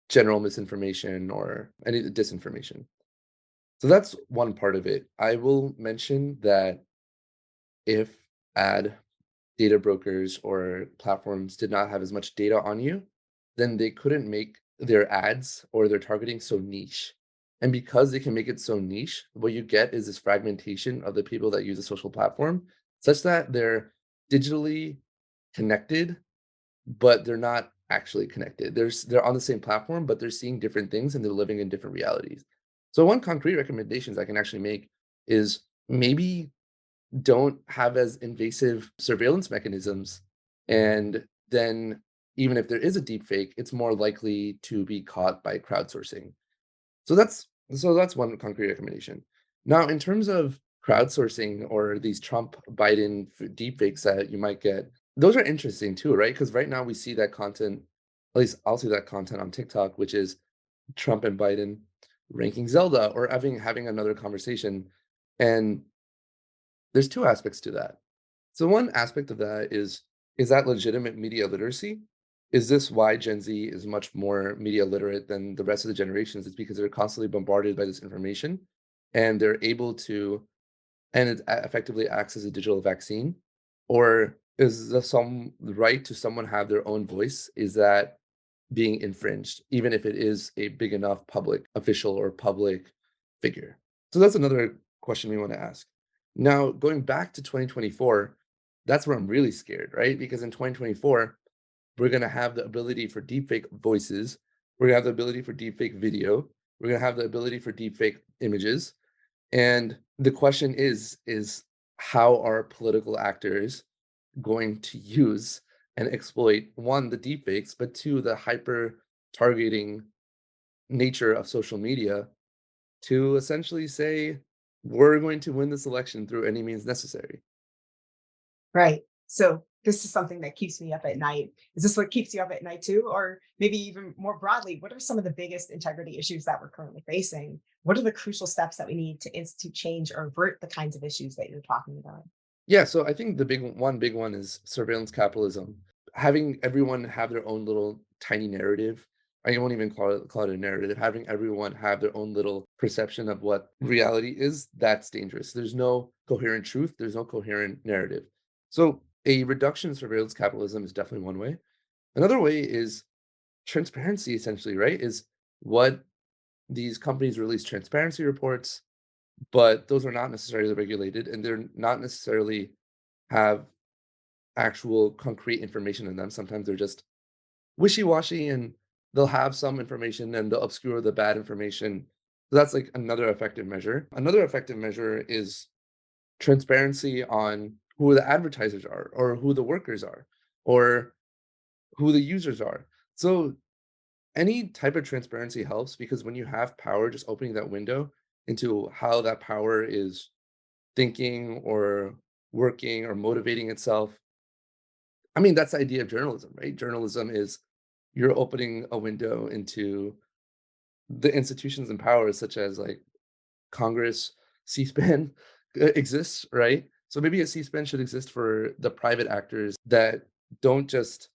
general misinformation or any disinformation. So that's one part of it. I will mention that if ad data brokers or platforms did not have as much data on you, then they couldn't make their ads or their targeting so niche. And because they can make it so niche, what you get is this fragmentation of the people that use a social platform, such that they're digitally connected, but they're not actually connected. They're on the same platform, but they're seeing different things and they're living in different realities. So one concrete recommendations I can actually make is maybe don't have as invasive surveillance mechanisms. And then even if there is a deep fake, it's more likely to be caught by crowdsourcing. So that's one concrete recommendation. Now, in terms of crowdsourcing or these Trump Biden deep fakes that you might get, those are interesting too, right? Because right now we see that content, at least I'll see that content on TikTok, which is Trump and Biden ranking Zelda or having another conversation. And there's two aspects to that. So one aspect of that is that legitimate media literacy? Is this why Gen Z is much more media literate than the rest of the generations? It's because they're constantly bombarded by this information and they're able to, and it effectively acts as a digital vaccine. Or is the some right to someone have their own voice? Is that being infringed, even if it is a big enough public official or public figure? So that's another question we want to ask. Now, going back to 2024, that's where I'm really scared, right? Because in 2024, we're going to have the ability for deepfake voices, we're going to have the ability for deepfake video, we're going to have the ability for deepfake images. And the question is how are political actors going to use and exploit one, the deepfakes, but two, the hyper targeting nature of social media to essentially say, we're going to win this election through any means necessary. Right. So this is something that keeps me up at night. Is this what keeps you up at night too? Or maybe even more broadly, what are some of the biggest integrity issues that we're currently facing? What are the crucial steps that we need to institute change or avert the kinds of issues that you're talking about? Yeah, so I think the big one is surveillance capitalism. Having everyone have their own little tiny narrative. I won't even call it a narrative. Having everyone have their own little perception of what reality is, that's dangerous. There's no coherent truth, there's no coherent narrative. So a reduction in surveillance capitalism is definitely one way. Another way is transparency, essentially, right? Is what these companies release transparency reports, but those are not necessarily regulated and they're not necessarily have actual concrete information in them. Sometimes they're just wishy-washy and they'll have some information and they'll obscure the bad information. So that's like another effective measure. Another effective measure is transparency on who the advertisers are or who the workers are or who the users are. So any type of transparency helps because when you have power, just opening that window into how that power is thinking or working or motivating itself. I mean, that's the idea of journalism, right? Journalism is you're opening a window into the institutions and powers such as like Congress, C-SPAN exists, right? So maybe a C-SPAN should exist for the private actors that don't just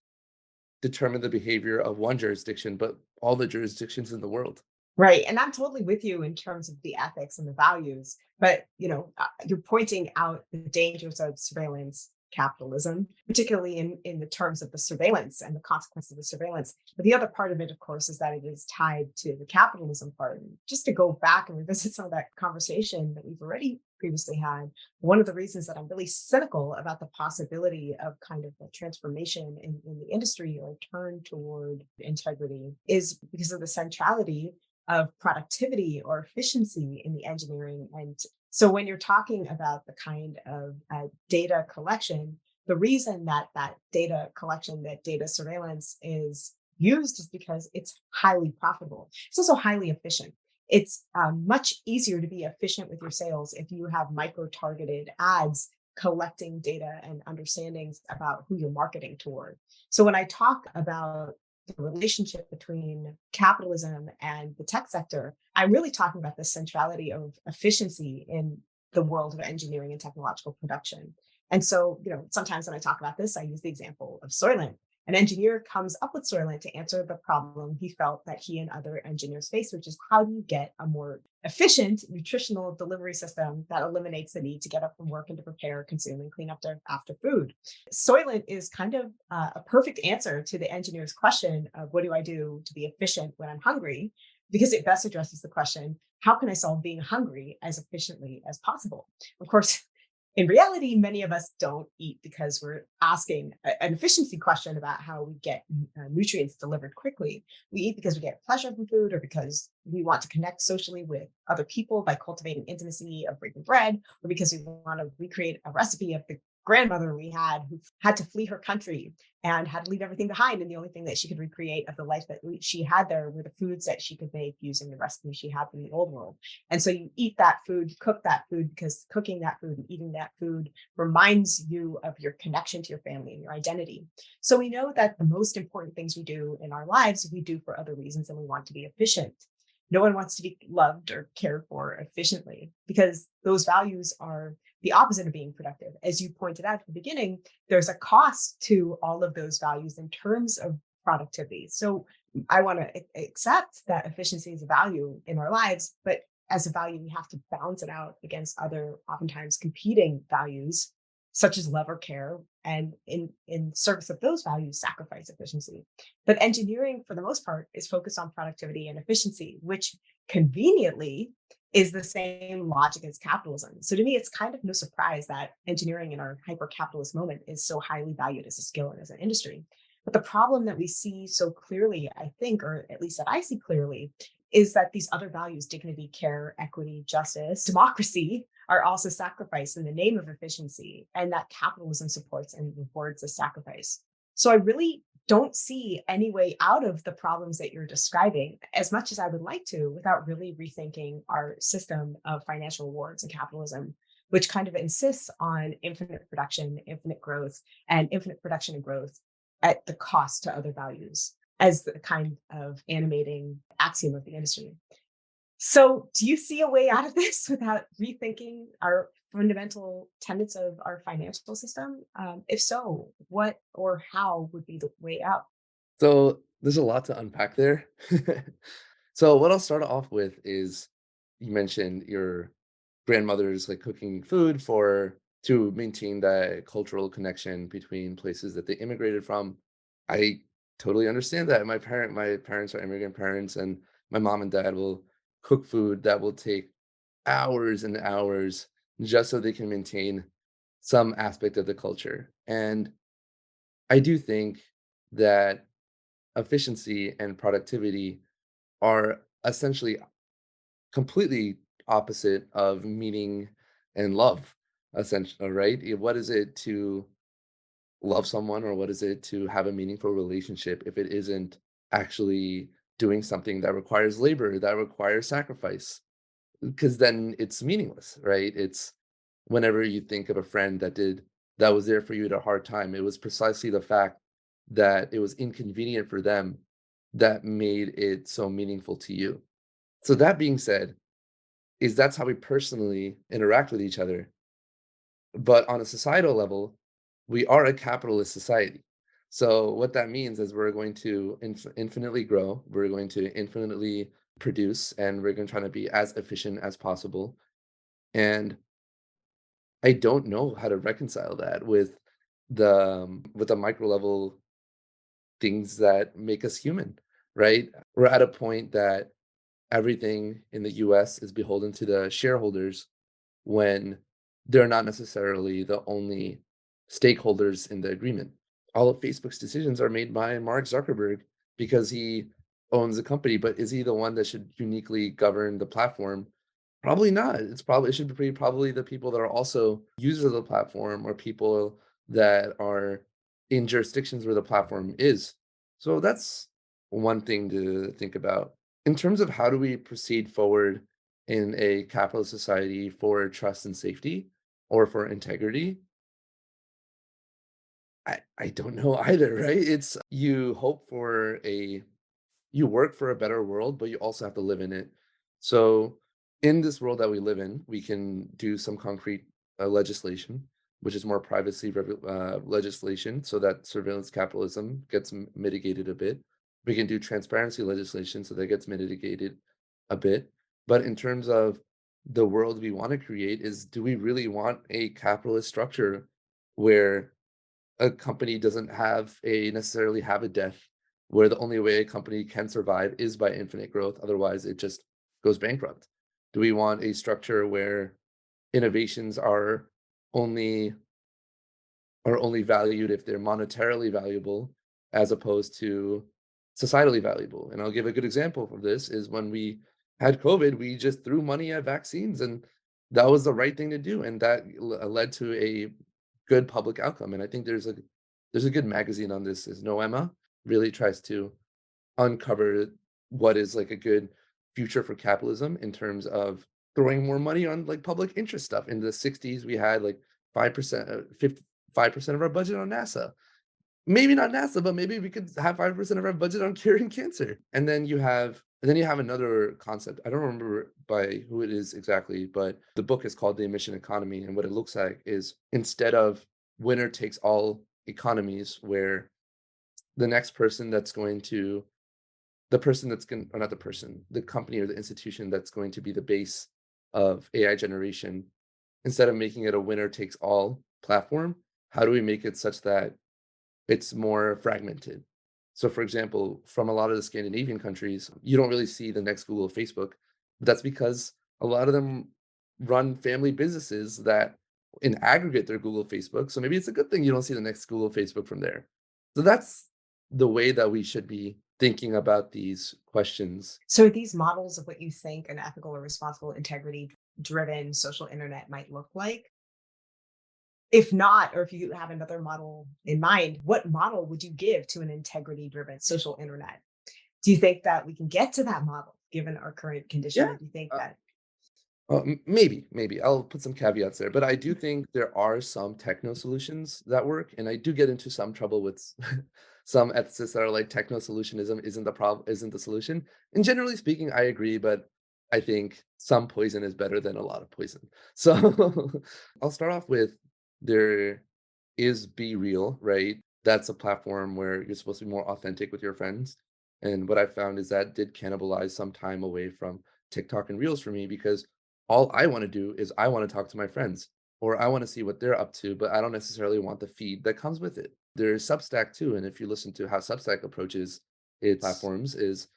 determine the behavior of one jurisdiction, but all the jurisdictions in the world. Right. And I'm totally with you in terms of the ethics and the values. But, you're pointing out the dangers of surveillance capitalism, particularly in the terms of the surveillance and the consequences of the surveillance. But the other part of it, of course, is that it is tied to the capitalism part. And just to go back and revisit some of that conversation that we've already previously had, one of the reasons that I'm really cynical about the possibility of kind of a transformation in the industry or a turn toward integrity is because of the centrality of productivity or efficiency in the engineering. And so when you're talking about the kind of data collection, the reason that that data collection, that data surveillance is used is because it's highly profitable. It's also highly efficient. It's much easier to be efficient with your sales if you have micro-targeted ads collecting data and understandings about who you're marketing toward. So when I talk about the relationship between capitalism and the tech sector, I'm really talking about the centrality of efficiency in the world of engineering and technological production. And so, sometimes when I talk about this, I use the example of Soylent. An engineer comes up with Soylent to answer the problem he felt that he and other engineers face, which is how do you get a more efficient nutritional delivery system that eliminates the need to get up from work and to prepare, consume, and clean up after food. Soylent is kind of a perfect answer to the engineer's question of what do I do to be efficient when I'm hungry? Because it best addresses the question, how can I solve being hungry as efficiently as possible? Of course, in reality, many of us don't eat because we're asking an efficiency question about how we get nutrients delivered quickly. We eat because we get pleasure from food or because we want to connect socially with other people by cultivating intimacy of breaking bread, or because we want to recreate a recipe of the grandmother we had who had to flee her country and had to leave everything behind. And the only thing that she could recreate of the life that she had there were the foods that she could make using the recipes she had from the old world. And so you eat that food, cook that food, because cooking that food and eating that food reminds you of your connection to your family and your identity. So we know that the most important things we do in our lives, we do for other reasons and we want to be efficient. No one wants to be loved or cared for efficiently because those values are the opposite of being productive. As you pointed out at the beginning, there's a cost to all of those values in terms of productivity. So I want to accept that efficiency is a value in our lives, but as a value, we have to balance it out against other oftentimes competing values, such as love or care, and in service of those values, sacrifice efficiency. But engineering, for the most part, is focused on productivity and efficiency, which conveniently is the same logic as capitalism. So to me, it's kind of no surprise that engineering in our hyper-capitalist moment is so highly valued as a skill and as an industry. But the problem that we see so clearly, I think, or at least that I see clearly, is that these other values, dignity, care, equity, justice, democracy, are also sacrificed in the name of efficiency, and that capitalism supports and rewards the sacrifice. So I really don't see any way out of the problems that you're describing as much as I would like to without really rethinking our system of financial rewards and capitalism, which kind of insists on infinite production, infinite growth, and infinite production and growth at the cost to other values as the kind of animating axiom of the industry. So, do you see a way out of this without rethinking our fundamental tenets of our financial system? If so, what or how would be the way out? So there's a lot to unpack there. So what I'll start off with is you mentioned your grandmother's like cooking food for to maintain that cultural connection between places that they immigrated from. I totally understand that. My parents are immigrant parents, and my mom and dad will cook food that will take hours and hours just so they can maintain some aspect of the culture. And I do think that efficiency and productivity are essentially completely opposite of meaning and love, essentially, right? What is it to love someone, or what is it to have a meaningful relationship if it isn't actually doing something that requires labor, that requires sacrifice? Because then it's meaningless, right? It's whenever you think of a friend that was there for you at a hard time, it was precisely the fact that it was inconvenient for them that made it so meaningful to you. So that being said, is that's how we personally interact with each other. But on a societal level, we are a capitalist society. So what that means is we're going to infinitely grow, we're going to infinitely produce, and we're going to try to be as efficient as possible. And I don't know how to reconcile that with the micro level things that make us human, right? We're at a point that everything in the US is beholden to the shareholders when they're not necessarily the only stakeholders in the agreement. All of Facebook's decisions are made by Mark Zuckerberg because he owns the company, but is he the one that should uniquely govern the platform? Probably not. It should be probably the people that are also users of the platform or people that are in jurisdictions where the platform is. So that's one thing to think about. In terms of how do we proceed forward in a capitalist society for trust and safety or for integrity, I don't know either, right? It's you work for a better world, but you also have to live in it. So, in this world that we live in, we can do some concrete legislation, which is more legislation, so that surveillance capitalism gets mitigated a bit. We can do transparency legislation, so that gets mitigated a bit. But in terms of the world we want to create, is do we really want a capitalist structure where a company doesn't have a necessarily have a death where the only way a company can survive is by infinite growth, otherwise it just goes bankrupt? Do we want a structure where innovations only are only valued if they're monetarily valuable as opposed to societally valuable? And I'll give a good example of this is when we had COVID, we just threw money at vaccines, and that was the right thing to do. And that led to a good public outcome. And I think there's a good magazine on this is Noema, really tries to uncover what is like a good future for capitalism in terms of throwing more money on like public interest stuff. In the 60s, we had like 5%, 5% of our budget on NASA. Maybe not NASA, but maybe we could have 5% of our budget on curing cancer. And then you have another concept. I don't remember by who it is exactly, but the book is called The Emission Economy. And what it looks like is instead of winner takes all economies where the next person that's going to the person that's going or not the person, the company or the institution that's going to be the base of AI generation, instead of making it a winner takes all platform, how do we make it such that it's more fragmented? So, for example, from a lot of the Scandinavian countries, you don't really see the next Google, Facebook. That's because a lot of them run family businesses that in aggregate they're Google, Facebook. So maybe it's a good thing you don't see the next Google, Facebook from there. So that's the way that we should be thinking about these questions. So, are these models of what you think an ethical or responsible, integrity driven social internet might look like? If not, or if you have another model in mind, what model would you give to an integrity driven social internet? Do you think that we can get to that model given our current condition? Yeah. Or do you think Uh, that maybe. I'll put some caveats there, but I do think there are some techno solutions that work, and I do get into some trouble with some ethicists that are like techno solutionism isn't the problem, isn't the solution. And generally speaking, I agree, but I think some poison is better than a lot of poison. So I'll start off with there is Be Real, right? That's a platform where you're supposed to be more authentic with your friends. And what I found is that did cannibalize some time away from TikTok and Reels for me because all I want to do is I want to talk to my friends or I want to see what they're up to, but I don't necessarily want the feed that comes with it. There's Substack too. And if you listen to how Substack approaches its platforms, is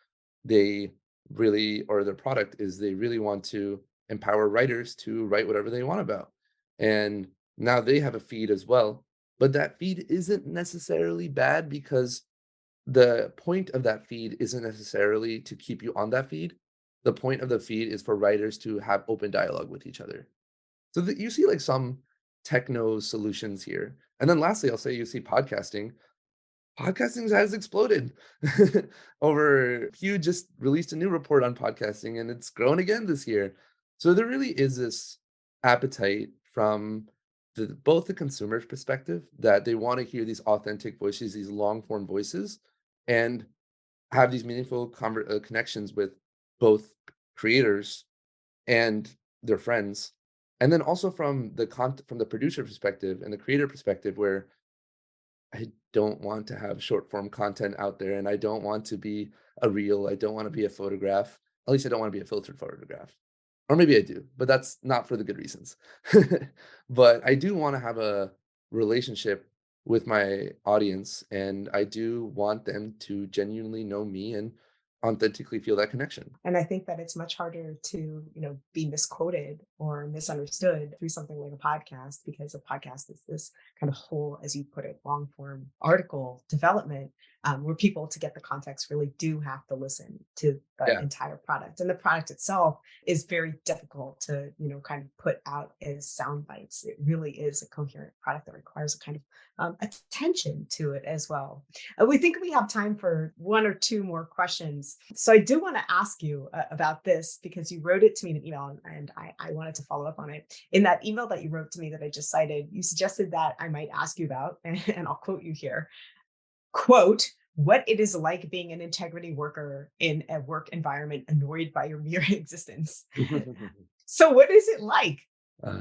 they really, or their product is they really want to empower writers to write whatever they want about. And now they have a feed as well, but that feed isn't necessarily bad because the point of that feed isn't necessarily to keep you on that feed. The point of the feed is for writers to have open dialogue with each other. So that you see like some techno solutions here. And then lastly, I'll say you see podcasting has exploded over Pew just released a new report on podcasting and it's grown again this year. So there really is this appetite from both the consumer's perspective that they want to hear these authentic voices, these long form voices, and have these meaningful connections with both creators and their friends. And then also from from the producer perspective and the creator perspective, where I don't want to have short form content out there and I don't want to be a reel. I don't want to be a photograph. At least I don't want to be a filtered photograph. Or maybe I do, but that's not for the good reasons. But I do want to have a relationship with my audience and I do want them to genuinely know me and authentically feel that connection. And I think that it's much harder to, be misquoted or misunderstood through something like a podcast, because a podcast is this kind of whole, as you put it, long form article development, where people, to get the context, really do have to listen to the Yeah. entire product. And the product itself is very difficult to, kind of put out as sound bites. It really is a coherent product that requires a kind of attention to it as well. We think we have time for one or two more questions. So I do want to ask you about this, because you wrote it to me in an email and I wanted to follow up on it. In that email that you wrote to me that I just cited, you suggested that I might ask you about, and I'll quote you here, quote, what it is like being an integrity worker in a work environment annoyed by your mere existence. So what is it like?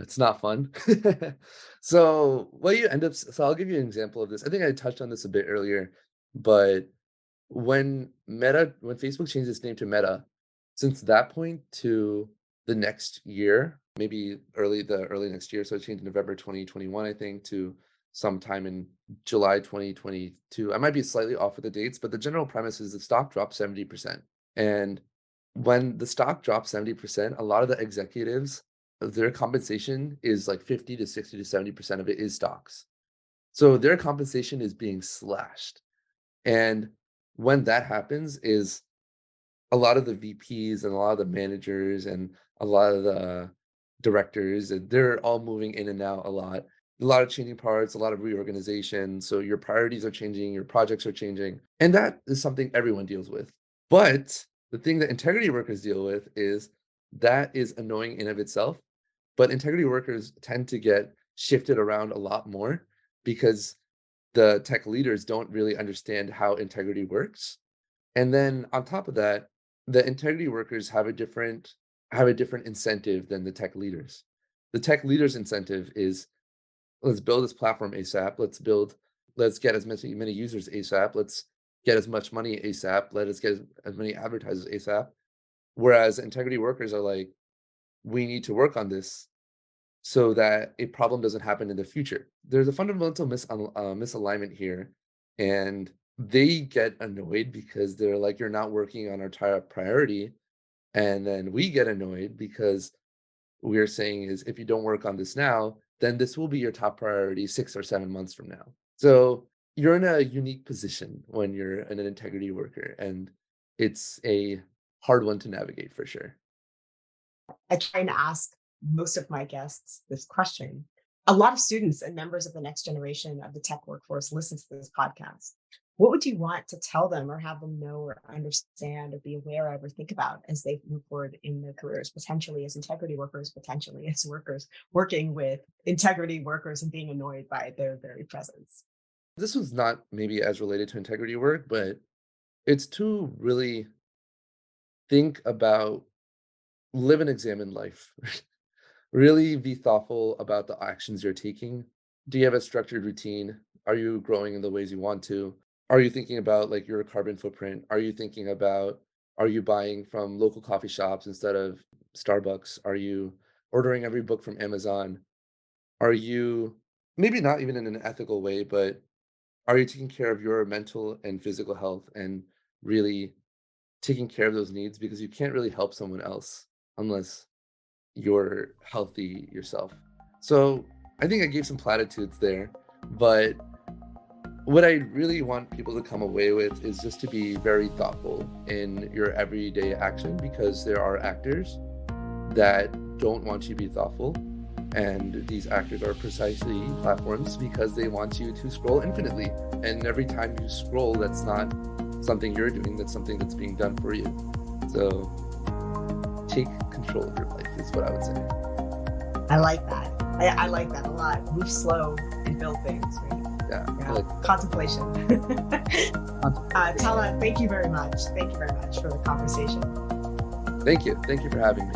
It's not fun. So what you end up, so I'll give you an example of this. I think I touched on this a bit earlier, but when Facebook changed its name to Meta, since that point to the next year, maybe early next year, so it changed in November 2021, I think, to sometime in July 2022. I might be slightly off with the dates, but the general premise is the stock dropped 70%. And when the stock dropped 70%, a lot of the executives, their compensation is like 50 to 60 to 70% of it is stocks. So their compensation is being slashed. And when that happens is a lot of the VPs and a lot of the managers and a lot of the directors, and they're all moving in and out a lot. A lot of changing parts, a lot of reorganization. So your priorities are changing, your projects are changing. And that is something everyone deals with. But the thing that integrity workers deal with is that is annoying in of itself. But integrity workers tend to get shifted around a lot more because the tech leaders don't really understand how integrity works. And then on top of that, the integrity workers have a different incentive than the tech leaders. The tech leaders' incentive is let's build this platform ASAP. Let's get as many users ASAP. Let's get as much money ASAP. Let us get as many advertisers ASAP. Whereas integrity workers are like, we need to work on this so that a problem doesn't happen in the future. There's a fundamental misalignment here, and they get annoyed because they're like, "You're not working on our top priority," and then we get annoyed because we're saying is, "If you don't work on this now, then this will be your top priority 6 or 7 months from now." So you're in a unique position when you're an integrity worker, and it's a hard one to navigate for sure. I try and ask most of my guests this question. A lot of students and members of the next generation of the tech workforce listen to this podcast. What would you want to tell them or have them know or understand or be aware of or think about as they move forward in their careers, potentially as integrity workers, potentially as workers working with integrity workers and being annoyed by their very presence? This was not maybe as related to integrity work, but it's to really think about, live and examine life. Really be thoughtful about the actions you're taking. Do you have a structured routine? Are you growing in the ways you want to? Are you thinking about like your carbon footprint? Are you thinking about, are you buying from local coffee shops instead of Starbucks? Are you ordering every book from Amazon? Are you, maybe not even in an ethical way, but are you taking care of your mental and physical health and really taking care of those needs? Because you can't really help someone else unless you're healthy yourself. So I think I gave some platitudes there, but what I really want people to come away with is just to be very thoughtful in your everyday action, because there are actors that don't want you to be thoughtful. And these actors are precisely platforms because they want you to scroll infinitely. And every time you scroll, that's not something you're doing, that's something that's being done for you. So take control of your life is what I would say. I like that. I like that a lot. Move slow and build things, right? Yeah. Yeah. Like Contemplation. Talha, thank you very much. Thank you very much for the conversation. Thank you. Thank you for having me.